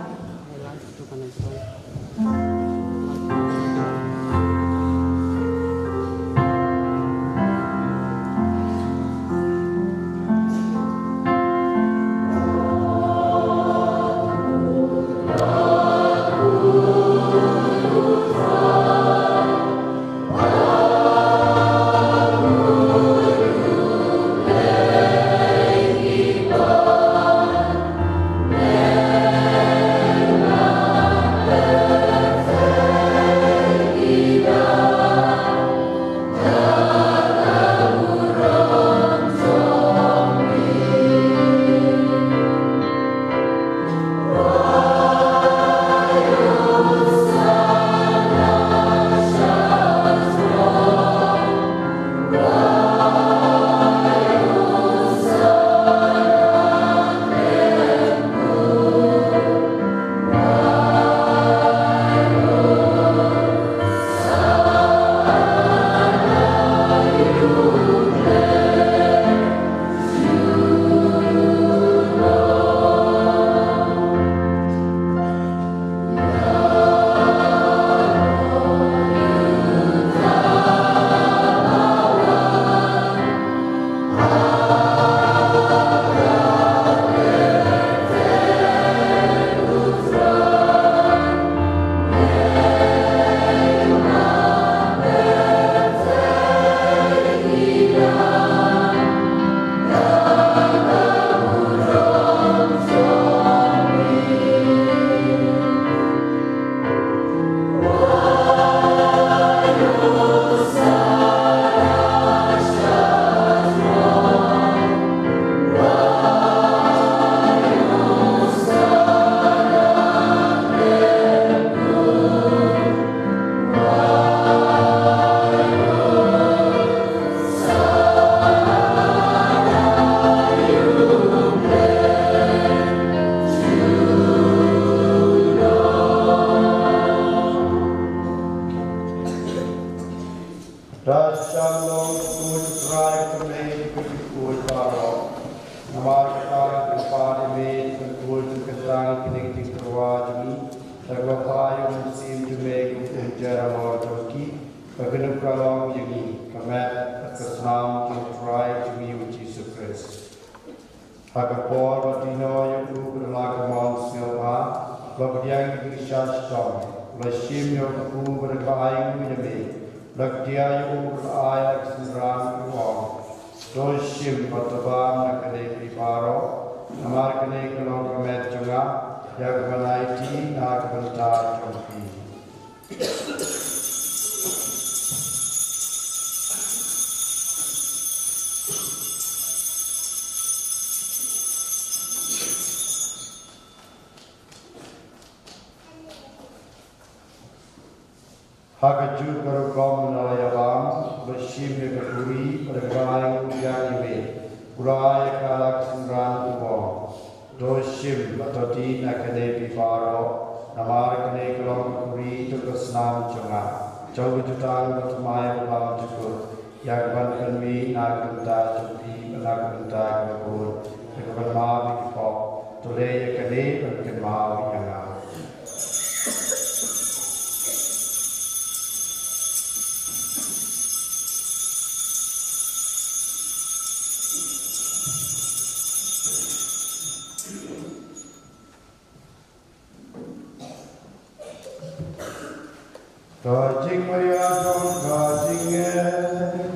Agapor, Latino, Yaku, Lagamon, Logdiang Grisha Stone, Lashim Yoku Berkai Yami, Lagdia Yu Aya Sinran Wong, Doshim Pataban Nakade Piparo, Namarkane Kalokamet Junga, Yagmanaiti Nakabanta Chompi. Hakaju Karukom Nalayalam, Bashim Yakuri, Pergai Ujanime, Urai Kalak Sinran Ubo, Doshim Matoti Nakane Piparo, Namarkane Kalokuri Tukasnam Chunga, Chowututan Batumai Ulam Tukut, Yagban Kanmi Nakunta Chupi, Nakunta Kakun, Nakunma Bikipok, Tule Yakane, Nakunma Yanga. Gajing Maya Dong Gajing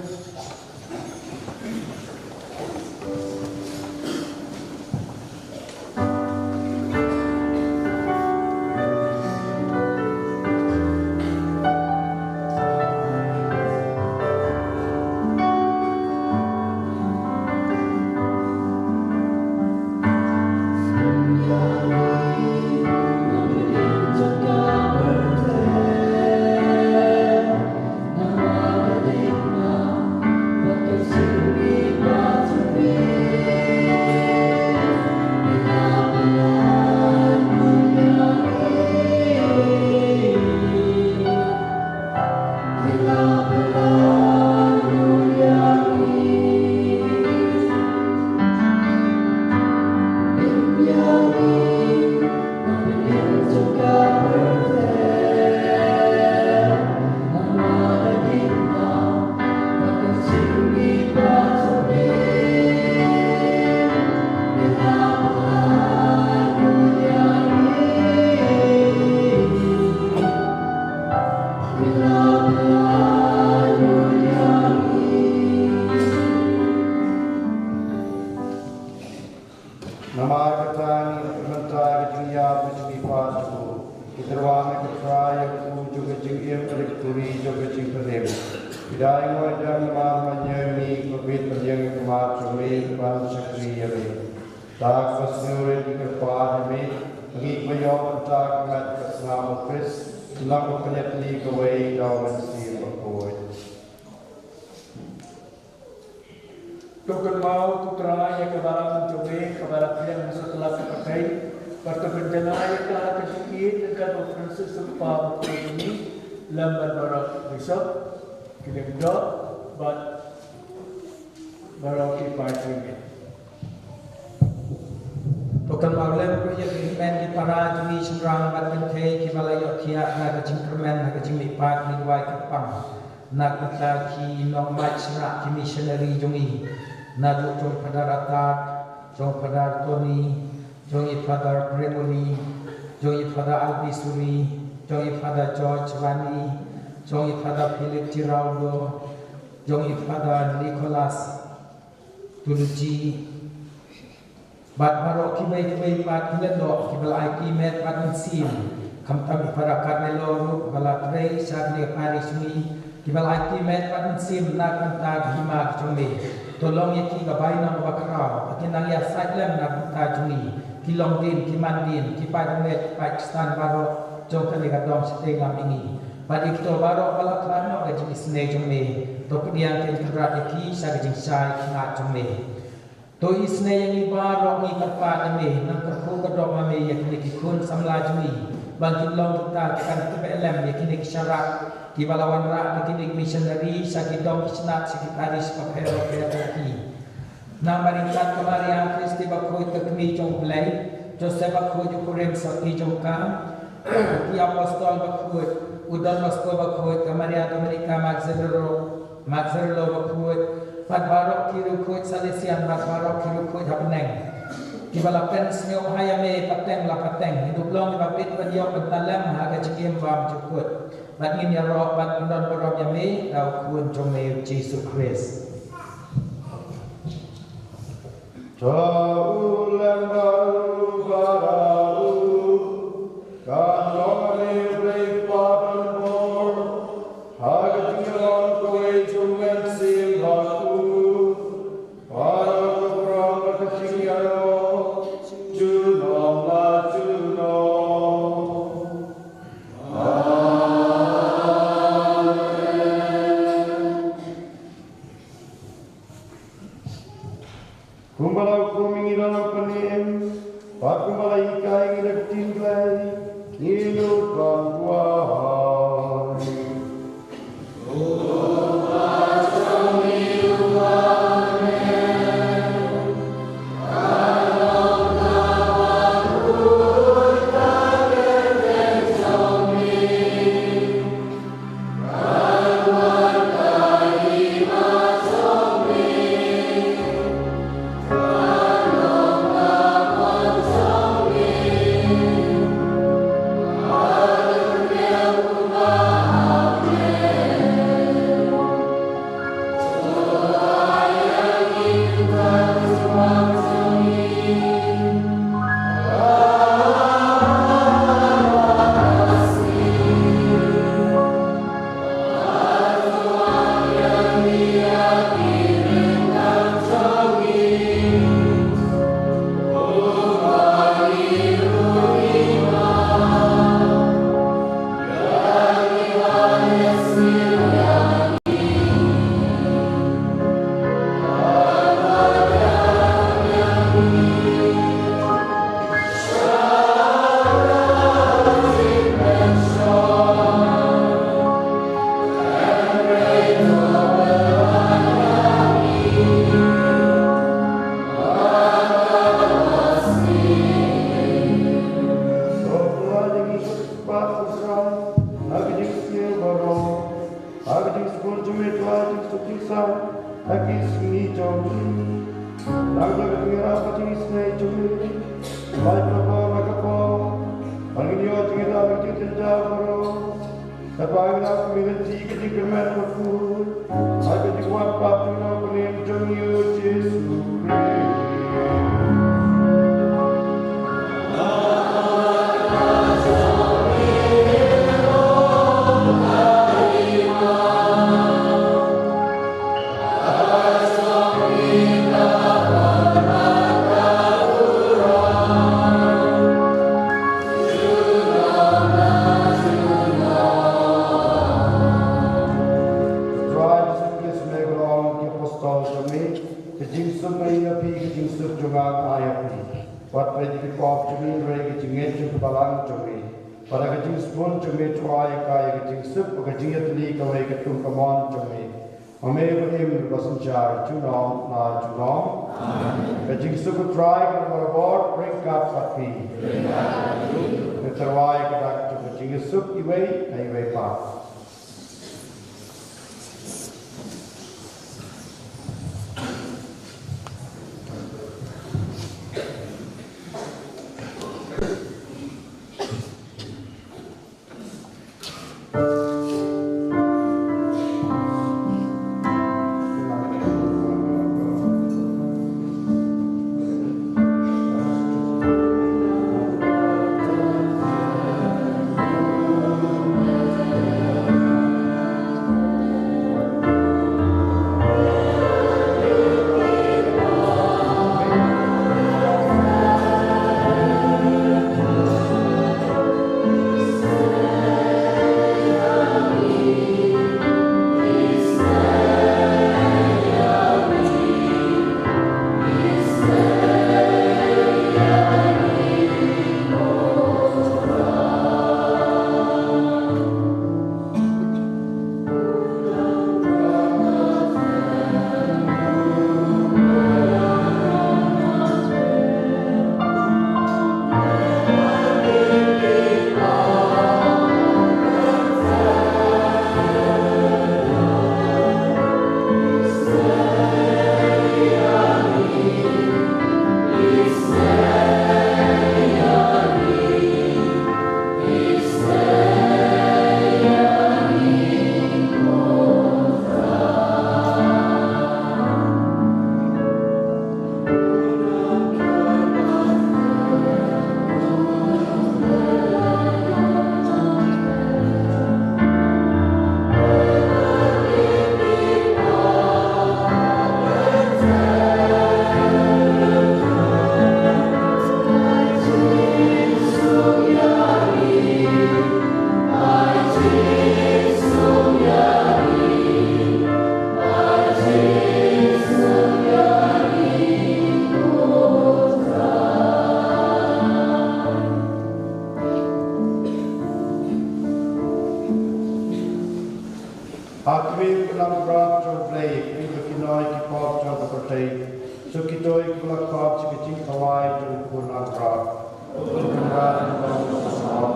Tukun mau putra yang kebaran mencoba kebaran yang setelah dipakai pertukannya yang telah sedikit dengan operasi serupa ini lambat barak besok kirim dot but barak kipai ini. Tukun mau lem proyek invent di para juri semrang badminton kibalaya kia naga jingkerman naga jingmipat niwai kepang nak mata ki nomaj serak ki missionary jungi Nadu jong pada ratat, jong pada Tony, jong pada Premoli, jong pada Albisuri, jong pada George Vani, jong pada Philip Giraldo, jong pada Nicholas Tuluji. Bat barok kibai pat kilendo kibal IT met pat sim, kamtam pada Carmelo bala Trey sagne Paris mi kibal IT met pat sim nak kanta hima jongme. Tolong ya ki gabai nang bakarau, akin nang ya sajlam nak tajuni, ki Longdin, ki Mandin, ki Padumet, Pakistan baro, jong kali kadong seteng lam ini. Pada kita baro balak lano gajing isne jome, to pediang ken kerat ya ki sa gajing sai kingat jome. To isne yang ibaro ni tempat ini, nang kerfu kedok mame ya kini kikun samla jumi, bantu long kita kan tebelem ya kini kisyarat. Ki balawan rak kini missionary sakit dom kisnat sekretaris papero keraki. Nang maringkat kemari ang Kristi bakoi tekni jong play, Joseph bakoi jukurem sakti jong kam, ki apostol bakoi, udan apostol bakoi kemari ang Dominika Magzerlo bakoi, pat barok kiru koi Salesian, pat barok kiru koi Hapeneng. Kibala pen smeo hayame pateng la pateng hidup long ibapit badiok bentalam haga cikim bam cukut batngin ya roh bat non borok yame dau kun jome Jesus Christ. Jaulan baru baru kanone brepadan bor haga tinggal kowe jumen silaku para program kecilnya Kumbala kuming dalam penim, pak kumbala ikai ngidak tinggalai, hidup bangkuan. Hakimi kulang berat coplay, kinoi kipop coba pertai, so kitoi kulang kop cikicing kawai tu kulang berat. Berat kalau sama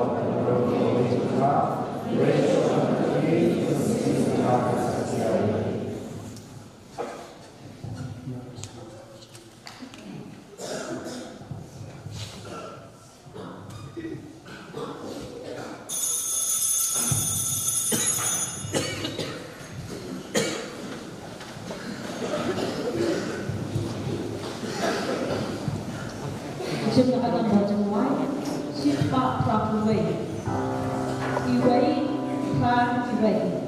Jim na alam mo jemai, si Pak Prakuway, Iway, Pan Iway.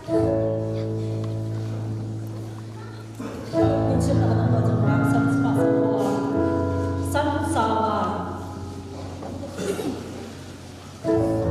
Insyaallah anak bajang rangsan sepasang orang. San sawan. Oh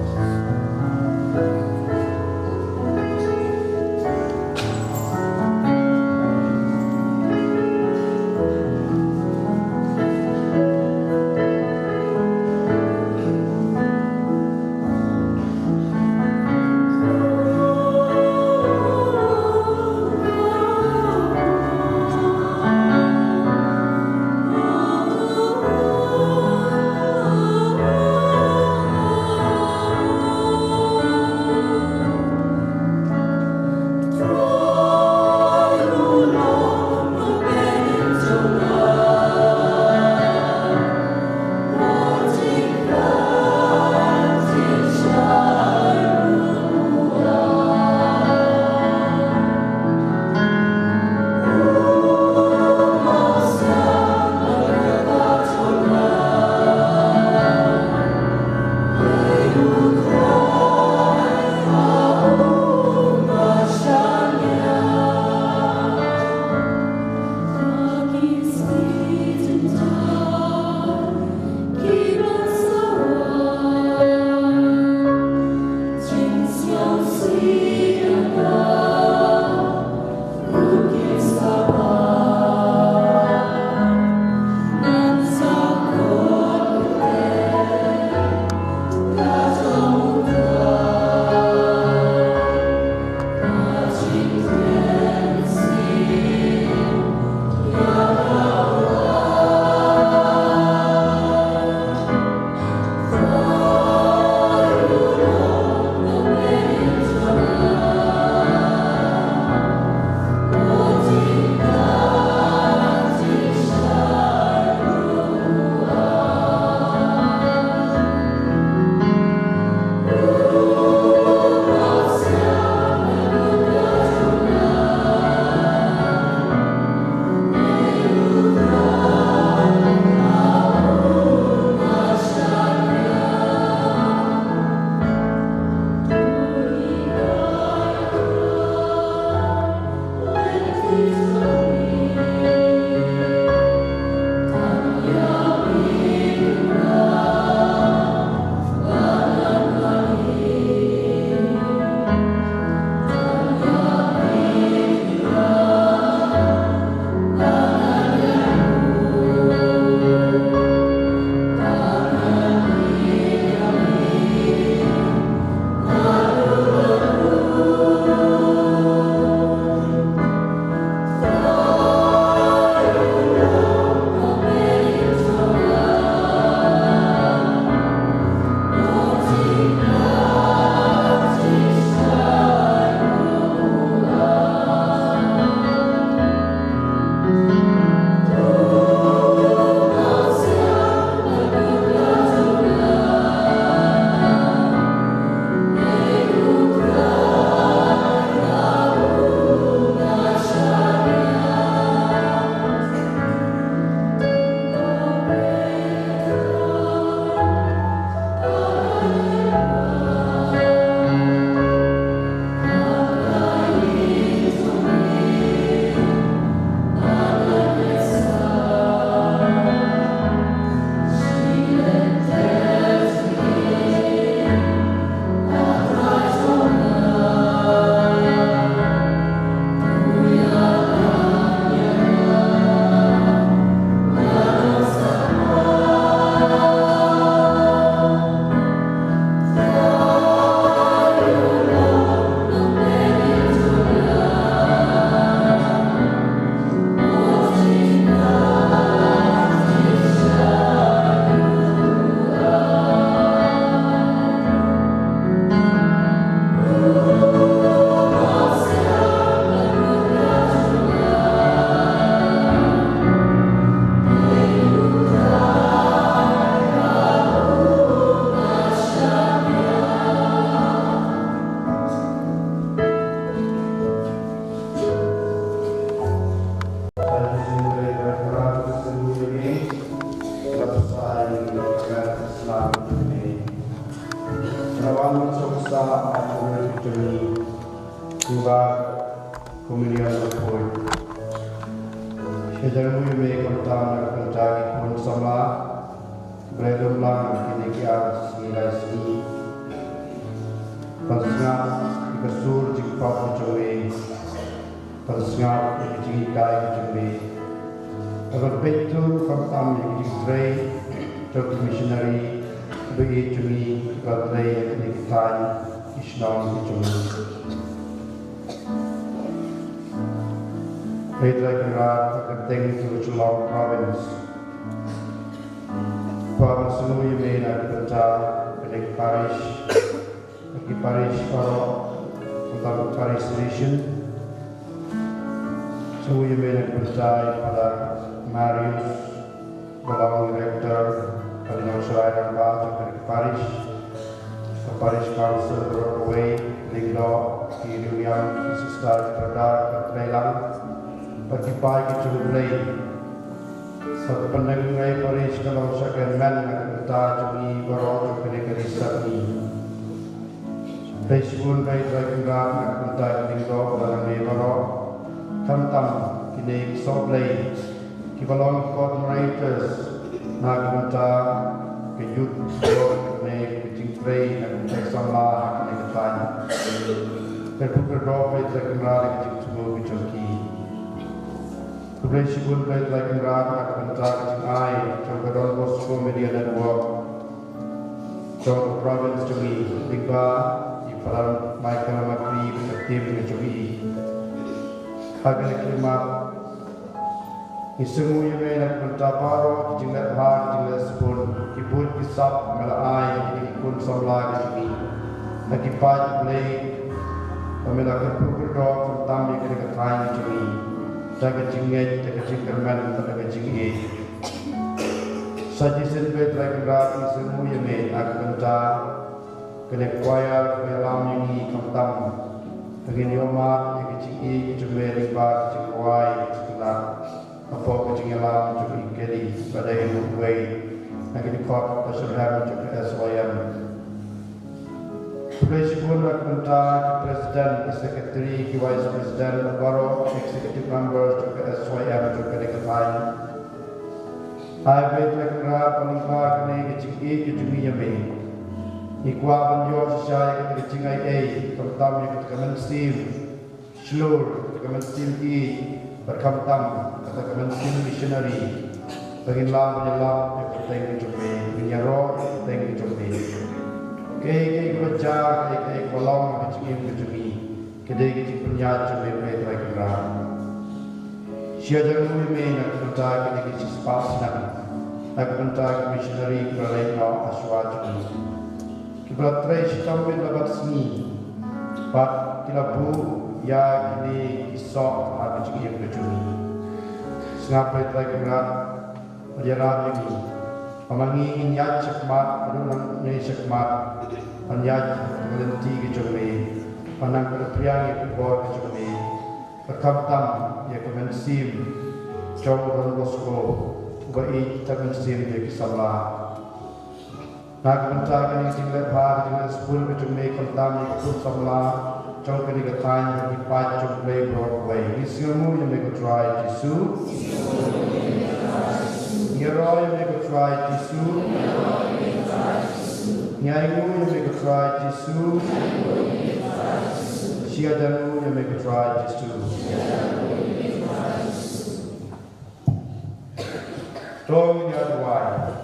Tuba komunian berkoi. Sedang mui kontan kerja pun sama belum lang kini kia nilai sini. Pasnya ikasur jika percaya. Pasnya jika percaya. Agar betul kontan yang dijai untuk missionary bagi cumi berlai kini kita Islam cumi. Pedra Kerat penting to Geelong Province. Para semua yang menak kerja pada parish para tentang parish nation. Semua yang menak kerja pada Marius, Belawang Director, pada Nusrai dan Batu pada parish council Broadway, Linglo, Kiriam, Sister Pradar, Thailand. Bagi pagi cumulai, satu pendengai paris kalau sekian man kita cumi baru kena sani. Pespun baik lagi ram kita tinggal dalam baru tam kini soblay kibalong coordinators nak kita kejut kene kucing tray nak teksama kene kita. Terbuka baik lagi ram kecil semua bicara. Kemudian sibuk baik lagi ramai bentar cingai coba Don Bosco Media Network coba province cumi tiga di dalam Michael Makri aktif cumi agar klimat semua yang menak bentar baru jingat har jingat sepun kibut kisap melai ikut solat cumi lagi pagi play pemelak berdoa tentang yang kena katakan cumi. Jaga jingat, jaga jingkerman, jaga jingat. Suggestion baik lagi berarti semua yang nak benda kena kuaya dalam ini kontam. Begini omat, jaga jingat, cuma ribat, jingkuai, sekitar apa kejingalan juga ikeli pada hidup way. Lagi di kot peserta juga SYM. Presiden Presiden, Secretary, Vice President, Borough Executive Members juga SYM juga diketahui. Hai baik lekra peningkar kene kecik kecumi yame. Ikwa banjo saya kecik ai pertama kemen sim slur kemen sim berkamtam kata kemen sim missionary. Bagi lam penyelam penting kecumi menyaro penting kecumi. Kei kerja kei kolong kecil kecumi, kedai kecil punya cumi baik lagi ram. Siapa yang mui nak kerja kedai kecil spas nak kerja missionary berlain kau aswaj cumi. Kita try sistem lebat seni, pat kilabu ya kini kisah ada kecil kecumi. Sengap baik lagi ram, berjalan ini. Pamangi nyat cekmat, aduh ni cekmat. Anyat melenti kecumi, panang berpriang ikut kecumi, berkamtam ia kemensim, jauh Don Bosco, ubai kemensim ia kisahlah. Nak mencari jinglet har jinglet sepul kecumi kamtam ikut samlah, jauh kini ketan di pacung play Broadway. Isimu yang mereka try tisu, ngeroy yang mereka try tisu. Nyaimu yang mereka try tisu, siadamu yang mereka try tisu. Tolong diaduai.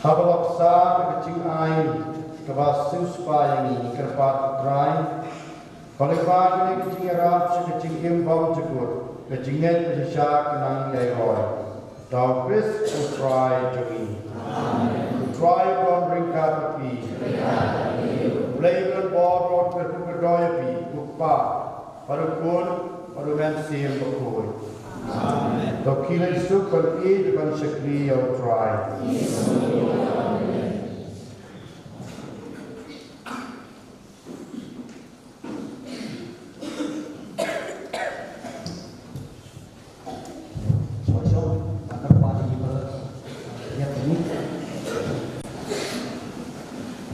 Habalak sa kecing air kebasu supaya ini kerpat dry. Kalau pagi kecing Arab kecing impam cukup, kecingnya bersyak kenang leroy. Thou Christ will try to me. Try don't bring kapi. Blame and board road for Kudoyapi, Kukpa, Parukun, Paruman Sim Bakoi. Thou killing soup and eat when Shakri or try.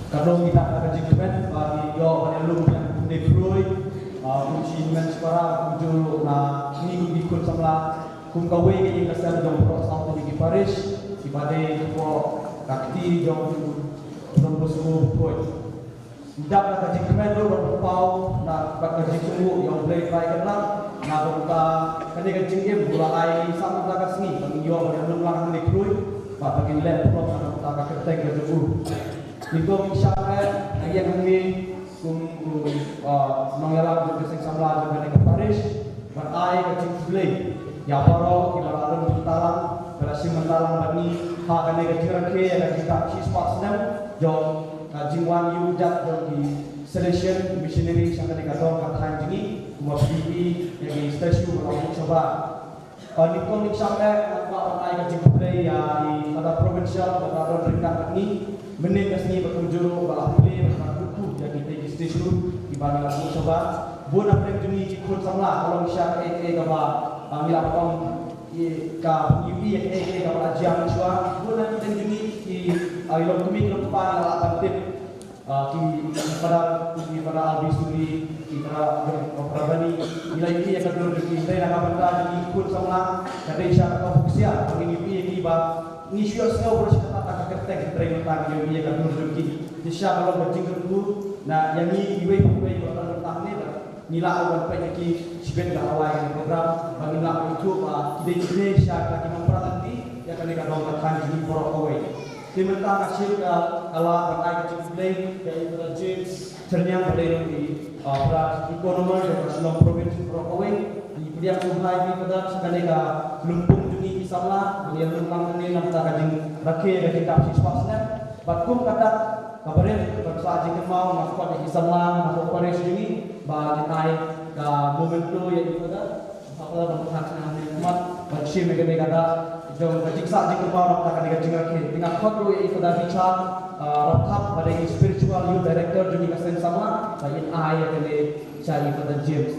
Kadang kita akan jadikan bagi yo penelum yang dekrui kunci dengan sekarang muncul na ini ikut sama kum kawe yang kasar jom pro satu di Paris di badai ko kakti jom nombor 10 poin. Tidak nak jadikan lo berpau na bakal jadikan yang play try kenal na berita kene kecil bola ai sama tak sini bagi yo penelum lang dekrui bagi lep pro sama tak ketek ke dulu. Niko misalnya yang kami mengelak juga sing samla juga dengan Paris berai kecil beli ya paro kita lalu mentalang berasi mentalang bani hak kene kecil ke yang kita siswa senam jom jingwan yu dat di selection missionary sang kene katong kathan jini dua PPE yang di stasiun berlaku coba niko misalnya berai kecil beli ya di kota provinsial kota ringkat ini menin kasni berkunjung balap beli berkuku yang kita di stasiun di bawah lagu coba buat apa yang jenis ikut samla kalau misalnya kaba milap kong ka UP kaba ajian cua buat apa yang jenis di ilmu kami kelompok lapan tip pada Albi Suri pada Prabani nilai ini yang kedua di kita nak benda di ikut samla dari siapa kau fokusia bagi UP ini ba ni sure semua boleh kata tak kertek train tang yang dia kan rezeki disya kalau berjingkir tu nah yang ni iwe kalau tang ni nila awal penyaki sebenarnya dah awal yang program bagi nak itu kita Indonesia lagi memperanti yang akan kita dongkratkan di Porokawai diminta kasih kalau berkait kecil play dari James ternyata boleh di ekonomi dan nasional provinsi Porokawai di pilihan kumhai di pada sekali ke lumpung Islamlah, dia tentang ini nak kajing rakyat kajing kapsi swasnya. Batkum kata kabarin bersaji kemau masuk di Islamlah masuk Paris ini, bagi naik ke momentum yang itu ada. Apa berhak dengan umat bersih mereka kata jom kajing saji kemau nak kajing rakyat. Tinggal khotro yang itu dah bicara rapat pada spiritual youth director jadi kasen sama, bagi ayat yang cari pada James.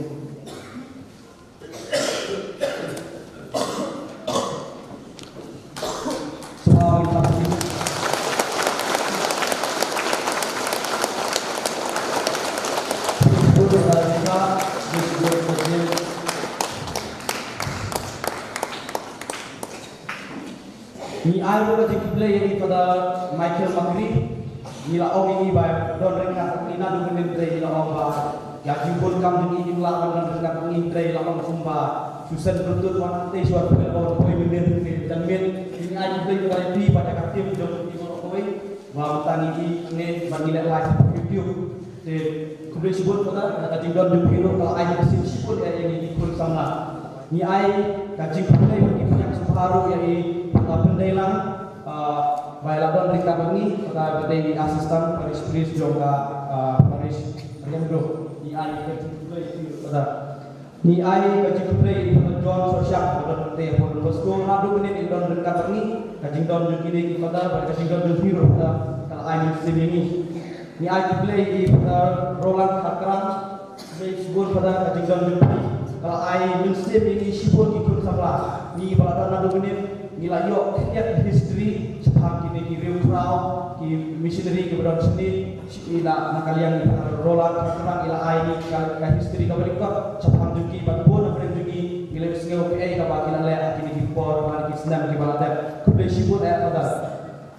Ni ayo kajik play yang pada Michael Magri nila om ini bay don reka ina du benin play nila om ba ya jimpun kam ni nila om don reka ni play nila om kumba susan bertut wan te suat pel bon koi benin dan men ini ayo play pada di pada kaktim don di koi wa tani ni bagi live YouTube te kuble sibut pada kajik don du hero kalau ayo sibut ya yang di kun sama ni ayo kajik play bagi yang separuh yang pendailang baiklah mereka ini pada di asisten Paris Pris juga Paris yang bro di ai itu pada ni ai kaji play pada John Sosial pada te pada Bosco hadu ini don dekat ini kaji don begini pada kaji don hero pada kalau ai musim ini ni ai play di pada Roland Hakran baseball pada kaji don begini kalau ai musim ini sipur ikut sama ni pada hadu ini nilai yo lihat history sepanjang ini di Rio Crowd di missionary keberadaan sendiri ila nakalian Roland terang ila ini kan history kembali kok sepanjang ini baru nak berjugi ila sengau PA ka bagi lalai kini di por bagi senam di balada kembali sibuk ayat pada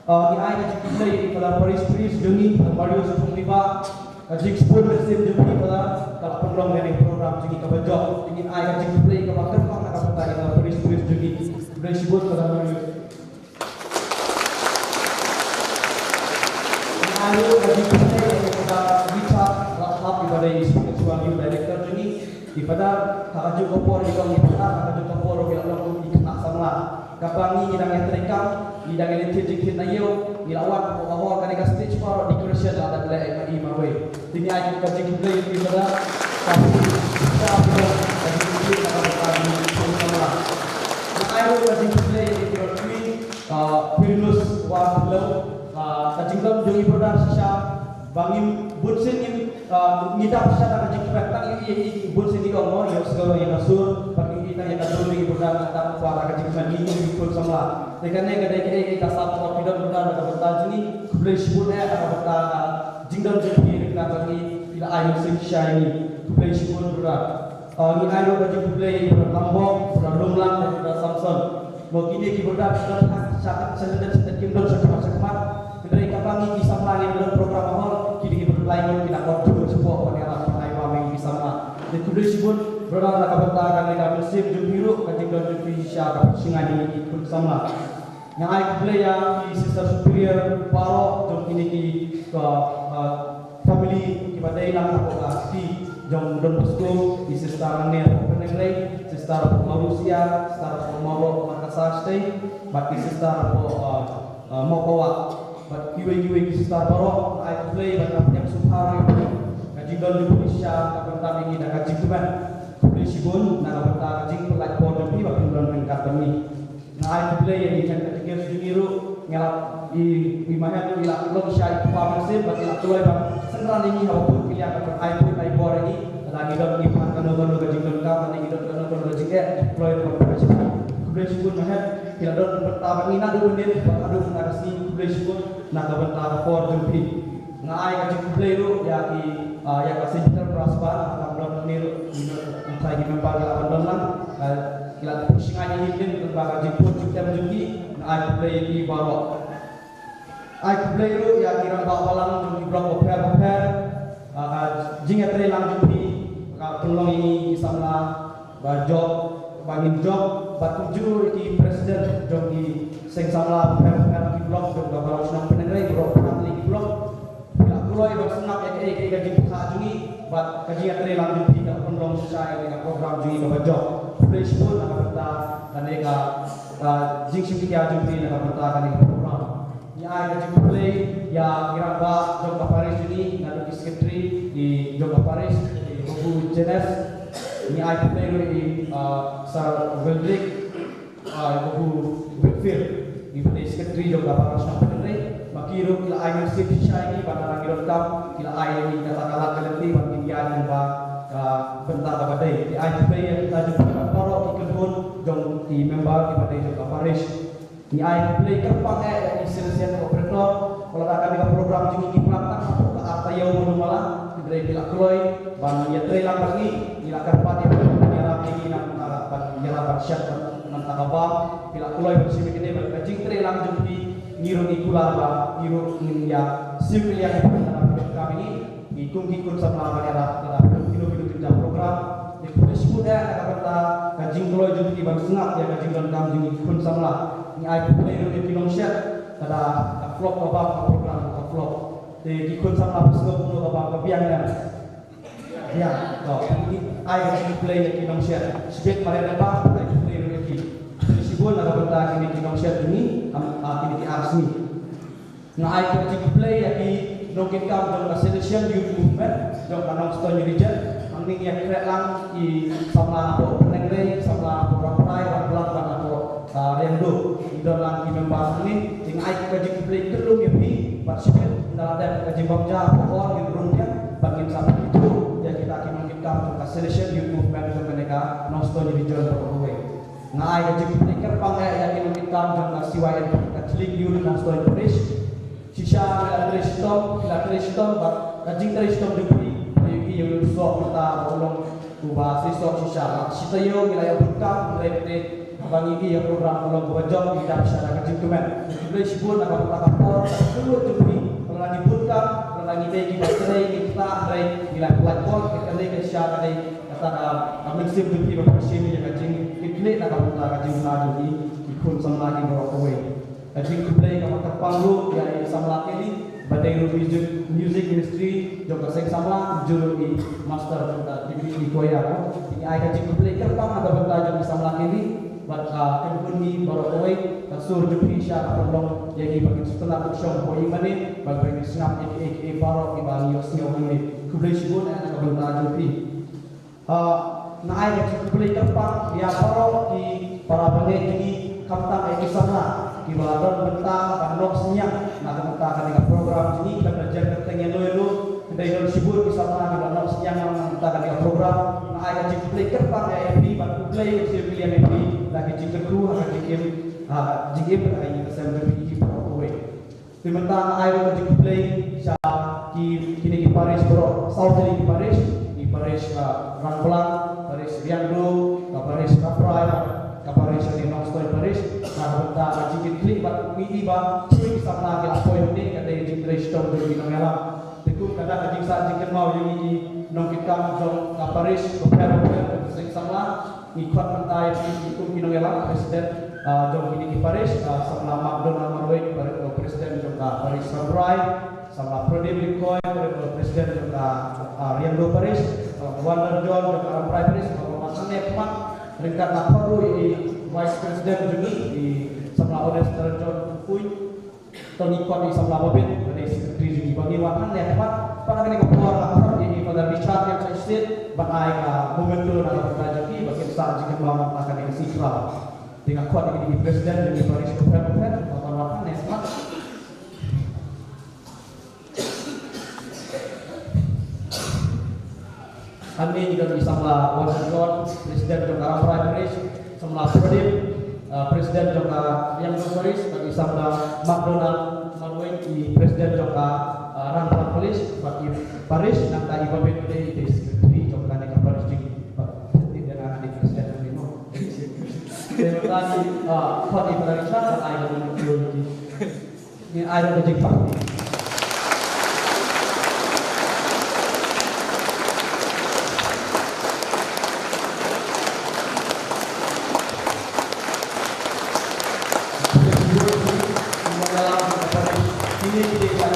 di ayat juga di pada Paris Pris jungi Mario Supriba jik sport mesin jungi pada kalau program dari program jungi kabajok ingin ayat juga ka bakar pak nak kata ila Paris Pris jungi bersibut pada Mario. Ayo bagi kita kita bisa lahap ibadah spiritual youth director ini ibadah hak juga por di kami ibadah hak juga por bila lalu dikena sama kapan ini yang terekam idang yang terjadi ayo dilawat bahwa kan stage for decoration ada bela MI marway ini ayo kita juga ibadah tapi kita akan sama ayo kajing play di Rotary Pirinus Wan Belau kajing tam jungi produk sisa bangin bunsin yang ngidap sisa kajing petang ini bunsin di Kongo yang segala yang asur bagi kita yang kasur di produk kita kuara kajing mandi ini pun sama. Dengan yang kedai kita satu waktu kublai sibun ada bata jingdal jadi bagi tidak ayo sih ini kublai sibun berat ni ayo baju kublai berlambok berlumlang dan bersamson mau kini kiberdak sudah sangat sedang kimdol sekemat dari kapangi bisa melalui dalam program awal kini berlain tidak kotor sebuah pengenalan ayo kami bisa di kublai sibun berada pada bata kami kami sip jumbiru ketika Indonesia singa ini ikut sama yang ayo kublai yang di sister superior paro jom kini ke family kita ilang apa di jom Don Bosco di sister Nel Penenglay sister Marusia sister Moro Makassar State bagi sister Mokowa bagi kiwe sister Baro I play bagi yang Suhari kaji Don Indonesia kapan ini dah kaji tuan play sibun nak kapan kaji pelak bodoh ni bagi Don Mengkat ni nah I play yang ikan ketiga sejuniru ngelap di mana tu ilak long syai pharmacy bagi ilak tuai bang senran ini apa pilihan akan I bor ini lagi dot ni pan kanu gaji ka lagi dot kanu gaji deploy operation kublai sibun mahat ilak dot pertama ini nak dulu ni aduh narasi kublai sibun nak kawan for jumpi ngai gaji kublai lu ya ki ya kasih terprasbar akan dot ni saya di memang lawan don lang ilak pusinganya hidin tentang gaji pun kita menjumpi ngai kublai ini bawa I play lu ya kira bawalan jumpi blok oper jingat re lang jumpi tolong ini samla job bangin job batuju di presiden jom di seng samla oper di blok jom bawa senang penengai blok nanti di blok bila kuloi bersenap ya kayak gaji buka jungi bat jingat re lang jumpi tak tolong saya dengan program jungi bawa job play pun nak berta dan mereka jing sing dia jumpi nak berta kan program ya gaji kublai ya kira ba Jogja Paris ini ngalu di sekretari di Jogja Paris di Buku Jenes ini ai kublai di Sar Veldrik Buku Whitfield di sekretari Jogja Paris sampai makiru kila ai nasib sisa ini pada lagi lengkap kila ai ini kata-kata kelenti bagi dia yang ba bentar badai di ai kublai yang kita jumpa poro ikut pun jom di member di Jogja Paris ni ai play kerpang di selesai operator kalau akan dengan program jungi pelantang ke arta yang malah diberi bila kloi ban ya trailang lagi bila kerpat yang menyerap ini nak menyerap syat nan takaba bila kloi bersih begini berkacing trailang jumpi ngiru di kula ba ngiru ya sipil yang dalam kami ini ikung sama menyerap dalam hidup program di Facebook ada kata kajing kloi jumpi ban sengat ya kajing dan kam jungi kun sama ni ai play ro di Indonesia ada vlog apa program vlog di kun sama pesgo puno apa kebiang ya to ai play di Indonesia sebet mare apa ai play ro di sibun ada benda ini di Indonesia ini aktiviti resmi nah ai play ya di rocket camp dan selection youth movement yang kanong stone region angning ya krek lang di sama apa penengre sama orang pai orang apa Rendo dalam membahas ini dengan ayat kaji play terlum ya bi parsimen dalam ada kaji bangja pohon di rumahnya bagi sampai itu ya kita akan kita untuk selection youth movement untuk mereka nostalgia di jalan berkuai nah ayat kaji play kerpang ya kita kita untuk siwayan katolik youth nostalgia Paris sisa Kristom kaji Kristom diberi ayat yang sok kita tolong ubah sisa yo wilayah berkah mulai bagi dia program pulang berjam di dalam masyarakat Jember. Boleh sibuk nak kapal dulu jumpi kalau lagi buka kalau lagi bagi baterai kita dari bila platform kita lagi syar dari kata kami sib jumpi bersih ni kajing iklik nak kapal kajing maju di ikut sama lagi berokoi. Kajing play kapal kapal lu yang sama lagi badai music industry juga saya sama juru di master di Korea. Ini ayat kajing play kapal ada belajar sama lagi kebuni barokoi sur jupi sya tolong jadi bagi setelah show koi mane bagi snap aka barok di bali osnyo ini kublai sibun ana kabenta jupi na ai ke kublai kapang dia barok di para bane ini kapta eki sana di baladon bentang kanok senyang na kapta kan program ini kita belajar ketengnya lo dari dalam sibuk di sana di baladon senyang kita kan program na ai ke kublai kapang eki bagi kublai pilihan eki lagi jika kru akan jikim pada ini kesan berpikir berkuai. Pimentang air ko play sa kini ki Paris bro, South di Paris Rangplang, Paris Riando, Paris Kaprai, Paris di Nongstoy Paris, benta jikin klik bat mi iba, cui kisah lagi apa yang ni kada jing resto di nongela. Teku kada jing sa jing mau yang ini nongkitang jong Paris beberapa sing sama ikut mentai di nongela presiden jom ini di Paris sama McDonald Marway presiden juga Paris Sabrai sama Pradip Likoy presiden juga Riando Paris Wonder John juga Amprai Paris sama Mas Nepman ringkat Naparu di vice presiden juga di sama Odester John Kui terikut di sama Babin dari sekretari juga bagi wahan Nepman pada kini keluar lapor ini pada Richard yang saya state banai momentum dalam kerajaan bagi besar jika bangun akan dikasih dengan kuat ini presiden di Paris Bukan atau Nesmat kami juga bersama Washington presiden juga Paris sama Pradip presiden juga yang Paris bagi sama McDonald Marway di presiden juga Rangplang Paris bagi Paris nanti Ibabit di sekretari juga dengan Paris di dengan di presiden terima kasih Khadi Malaysia dan air muncul ini air kecil parti. Ini kita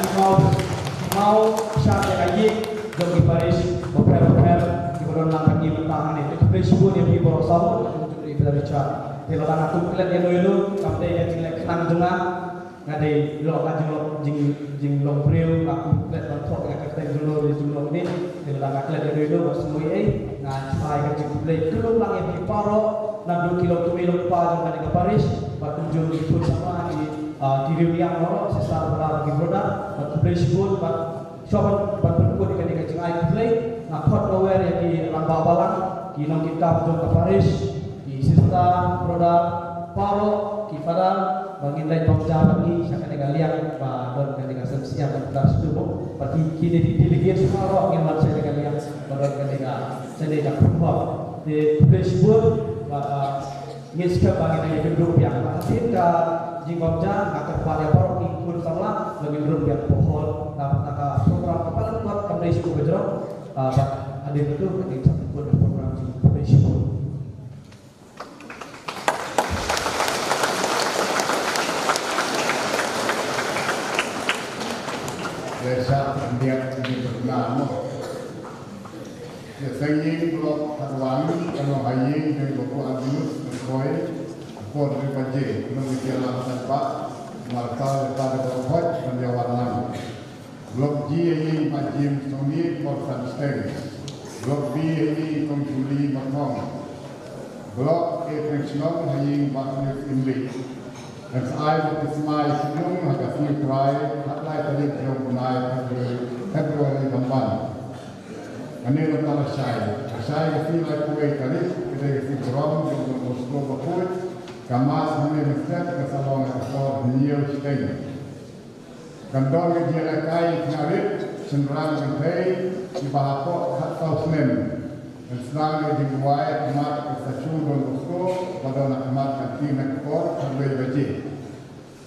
mau syarat lagi jadi Paris beberapa di bulan lagi bertahan itu prinsip yang dibawa untuk dipercaya. Kalau tanah tuklet yang dulu, sampai yang jelek tang jengah, ngade lo kaji lo jing lo bril, aku tuklet kontrok yang kertas dulu di dulu ini, kalau tanah tuklet yang dulu semua ngai kaji tuklet kelum lang yang diparo, 2 kilo pa jengah di Paris, berkunjung di pun sama di Rivian Moro, sesar berada di Broda, tuklet sebut, shop berkunjung di kaji ngai tuklet, ngakot aware yang di Rambabalan, di nong kita jeng ke Paris. Sista produk paro kifada bagi lain pemjam lagi saya kena lihat dan kena siap dan terus dulu pati kini di delegate semua orang yang saya kena lihat dan kena saya dah berbuat di Facebook ngisca bagi lain grup yang kita jika pemjam akan pada paro ikut sama bagi grup yang pohon tak program kepala buat kembali suku berjerok ada itu ketika buat program di Facebook. Desa pendiak ini bernama Senging blok Tarwan kalau haying dari Boko Adinus Koi Kor dari Paje Menurut Tanpa Markal pada Bokot dan Jawanan Blok G ini Majim Sony Korsan Steng Blok B ini Kongjuli Matong Blok E Frenchnon haying Baknif Inli dan saya berkesimai sebelum agak filtrai hatlai tadi jom naik Februari lamban. Ini adalah saya filtrai kuai tadi kita isi kurang dengan Moskow bakut kamas ini mesti ke salon ekspor New Stain. Kandor ke dia kai kinarit cenderang gentai di bahapok hatta Senin dan senang di buai kemat ke stasiun Moskow pada nak kemat kantin ekspor sampai baji.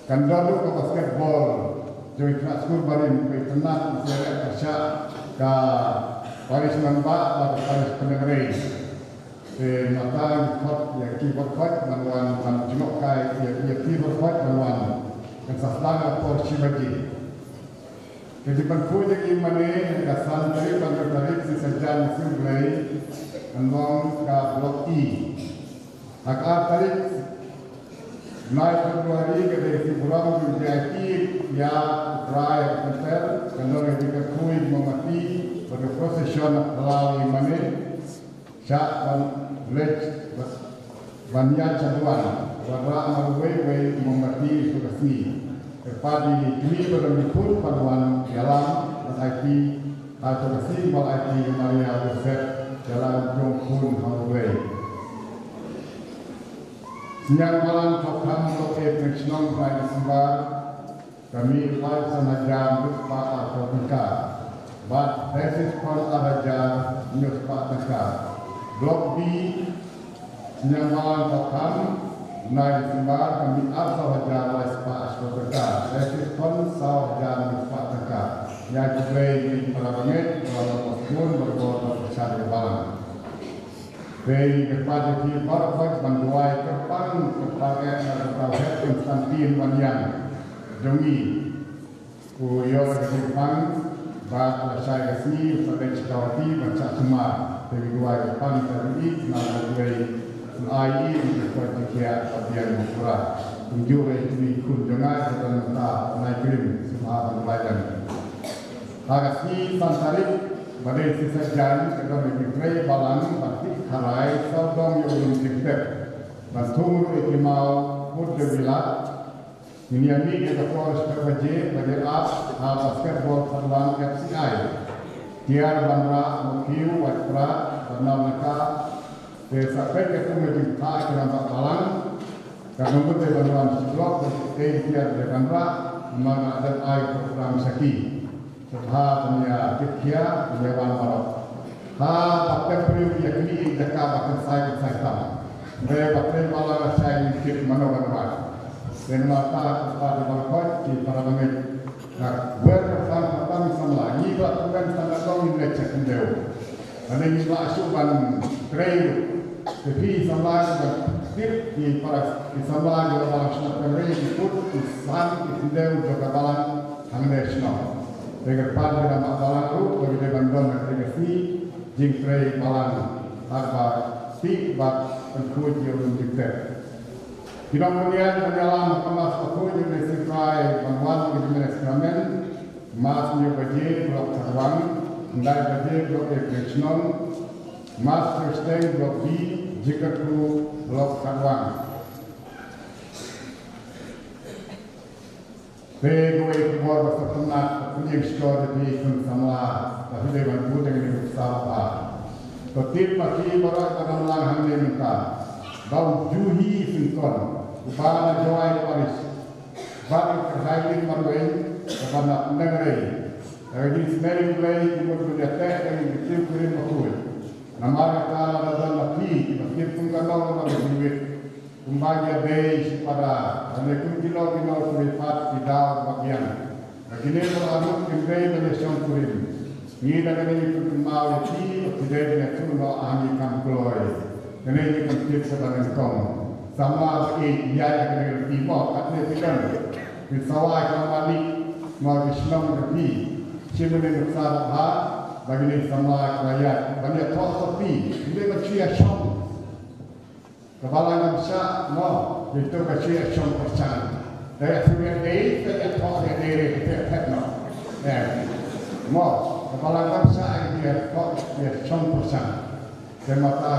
Kandor ke basketball jadi transfer barin ke tenang saya kerja ke Paris Nambak atau Paris Penegeri. Mata kot yang keyboard kot manuan jumlah kai yang keyboard kot manuan dan saslang atau cibaji. Jadi penku jadi mana kasan dari bandar tarik si sejan simulai andong ke blok E. Agak tarik naik Februari ke dari Siburang di VIP ya try hotel kandor yang dikakui memati pada prosesion melalui mana syak dan lej banyak caduan warna marway memati itu resmi padi kini berliput paduan dalam IT atau resmi mal IT Maria Joseph dalam Jongkun Marway. Siang malam program untuk Frenchnon Pride Sembar kami live sanajam Pak atau Tengka. But tesis kon araja News Pak Tengka. Blok B Senyaman Tokam Nai Simbar kami asal hajar live Pak atau Tengka. Tesis kon sah hajar News Pak Tengka. Yang juga di Parlemen dalam Muslim berbuat besar kebalan. Dari kepada di Parlemen menduai kepang kepada Ketua Konstantin Wanyang Jongi Kuyo Kepang Bak saya kesini sampai Cikawati Baca Semar dari dua kepang tadi nama dari AI di Kuala Bagian Murah tunjuk ini kunjungan dan minta naik kirim semua pelajaran. Agasi santarik badai sisa jalan kedua negeri balang batik harai saudong yang dikter bantung ikimau muda bilat ini kita proses berbagai bagi basketball perlawan FCI tiar bandra mukiu watra bandar naka sampai ketemu di tak kerana balang karena betul bandar seblok tiar di bandra mana ada air program saki Subha punya kikia dewan marok. Pakai periuk yakni jaka pakai saya tam. Mereka pakai malah saya kip manokan. Dan mata pada balkon di Parlemen. Nah, berkesan apa misalnya ini bukan standar kau ini cek dulu. Karena ini asupan trail. Tapi sama tip di para sama juga dalam standar trail ikut Islam itu juga balan nasional. Dengan pada nama balang itu bagi bandon dan regasi jingkrai balang harga bak penkuji yang dikter. Kita kemudian menyalam kemas penkuji yang dikrai bantuan di manajemen mas nyobaji blok Sarwang, ndai baji blok Ekreksnon, mas Kristeng blok B, jika tu blok Sarwang. Pegawai keluar bersetenak punya sekolah di Kunsamla, tapi dia bantu dengan itu sahabat. Ketip pagi barat dalam langkah mereka, bau juhi sinton, upana jawai Paris, bagi terhadir maruin kepada negeri. Jadi sendiri mulai kemudian teh dengan kecil kirim makul. Nama kata dalam lagi, meskipun kalau orang berduit. Kumbagia base pada ane kilo kuripat tidak bagian. Begini kalau kimbai menyesuaikan kurim. Ini dah kena ikut mau itu tidak dengan cuma ahli kamploi. Kena ikut tip sebagai kong. Sama seperti dia yang kena timur katanya tidak. Di sawah kembali mau Islam lebih. Cuma dengan sahabat begini sama rakyat banyak tok sepi. Dia macam Syam. Kepala bisa, no, itu kecil cuma percaya. Dari sumber ini, saya tahu dari itu, no, no, kepala bisa dia tahu dia cuma percaya. Semata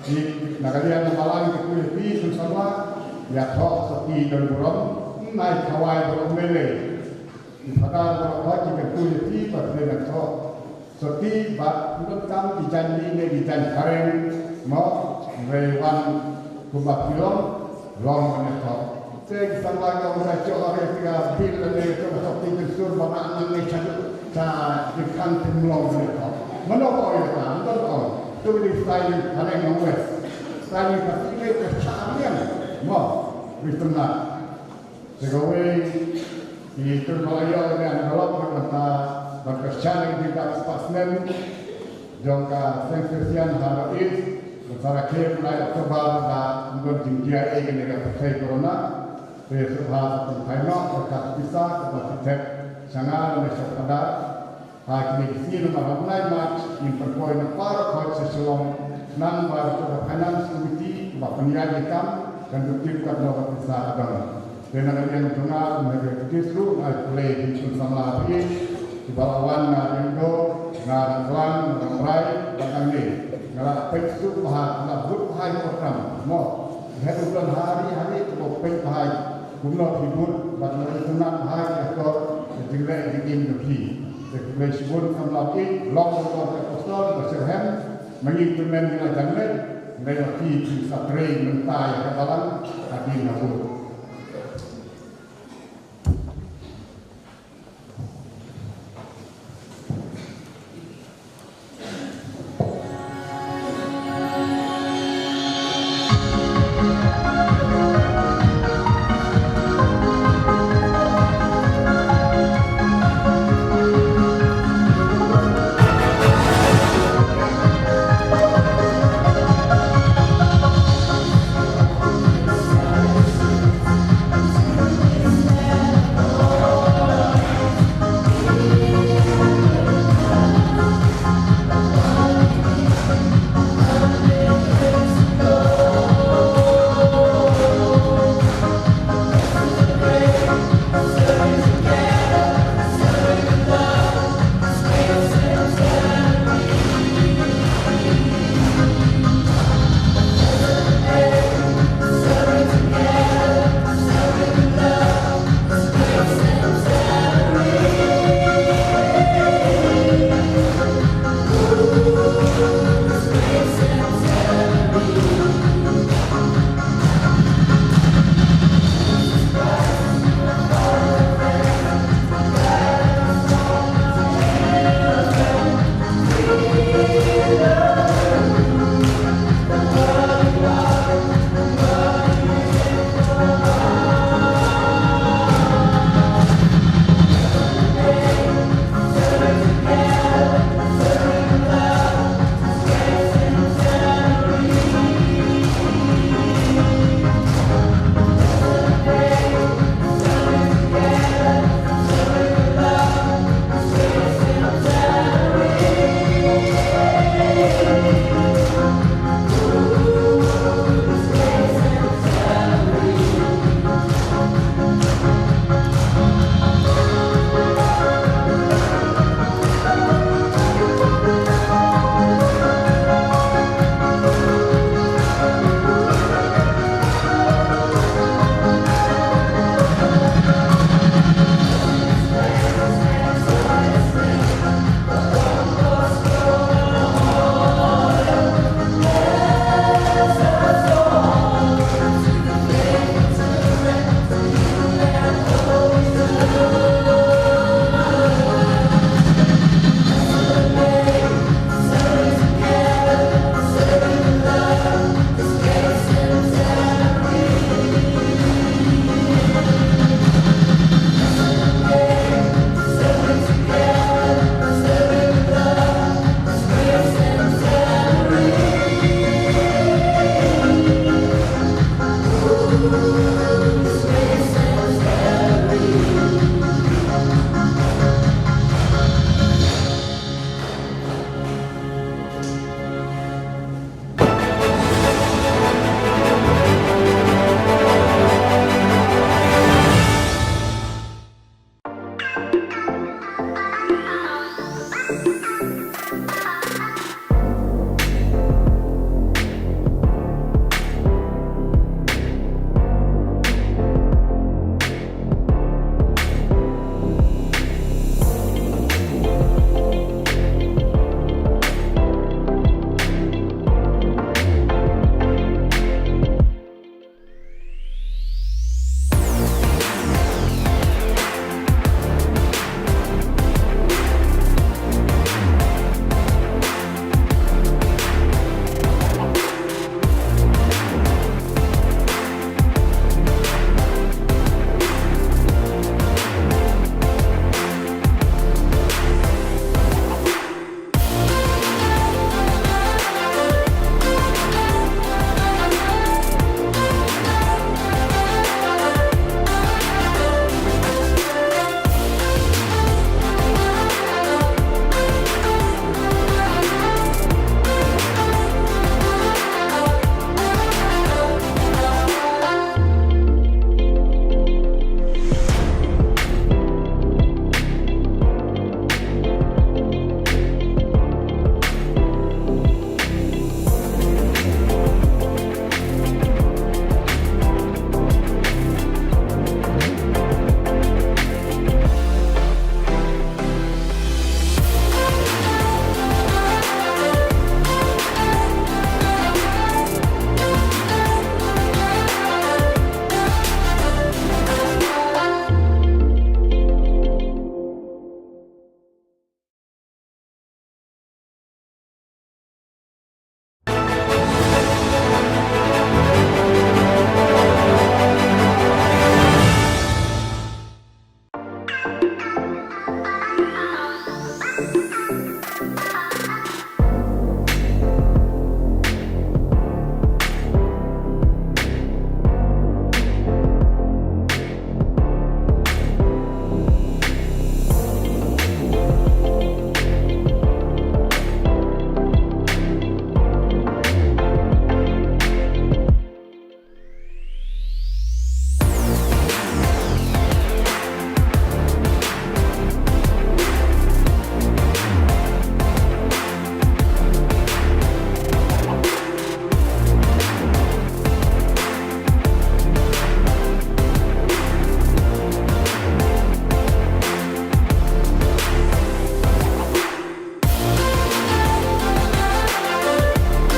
di negara Malang itu lebih susah, ya tahu seperti dorong, naik kawai dorong mele. Di pada orang kita lebih berbeda tahu. Seperti bab tentang dijanji karen, mau rewan kubah film, long menetap. Saya kita lagi orang cakap orang tiga bil dari itu seperti itu mana ane cakap ikan timlong menetap. Mana kau yang tak? Mana kau? Itu di style karen ngawes. Style kaki itu kecarian, mau bertenang. Segawe itu Malaya dengan kalau berkata berkesan di atas pasmen, jangka sensasian haris. Secara kira mulai Oktober dan mungkin dia ingin dengan percaya corona, besok hari Thailand berkat bisa kepada sangat Malaysia pada hari ini sini mulai Mac imperkoi para koi sesuatu nan baru finance committee bapaknya ikam dan bukti kerana bisa ada. Dan yang dengar mereka justru mulai di Kunsamla ini di balawan Indo, Naran, Ramai, bahkan ini. Kalau pensu bahas, kalau but bahas program, mau hari bulan hari kalau peng bahas, guna hibur, bahkan itu nak bahas atau juga ingin lebih. Jadi sebut sama lagi, long kosong berserhem, mengimplement dengan jalan, mereka di satre mentai kebalan, tadi nabur.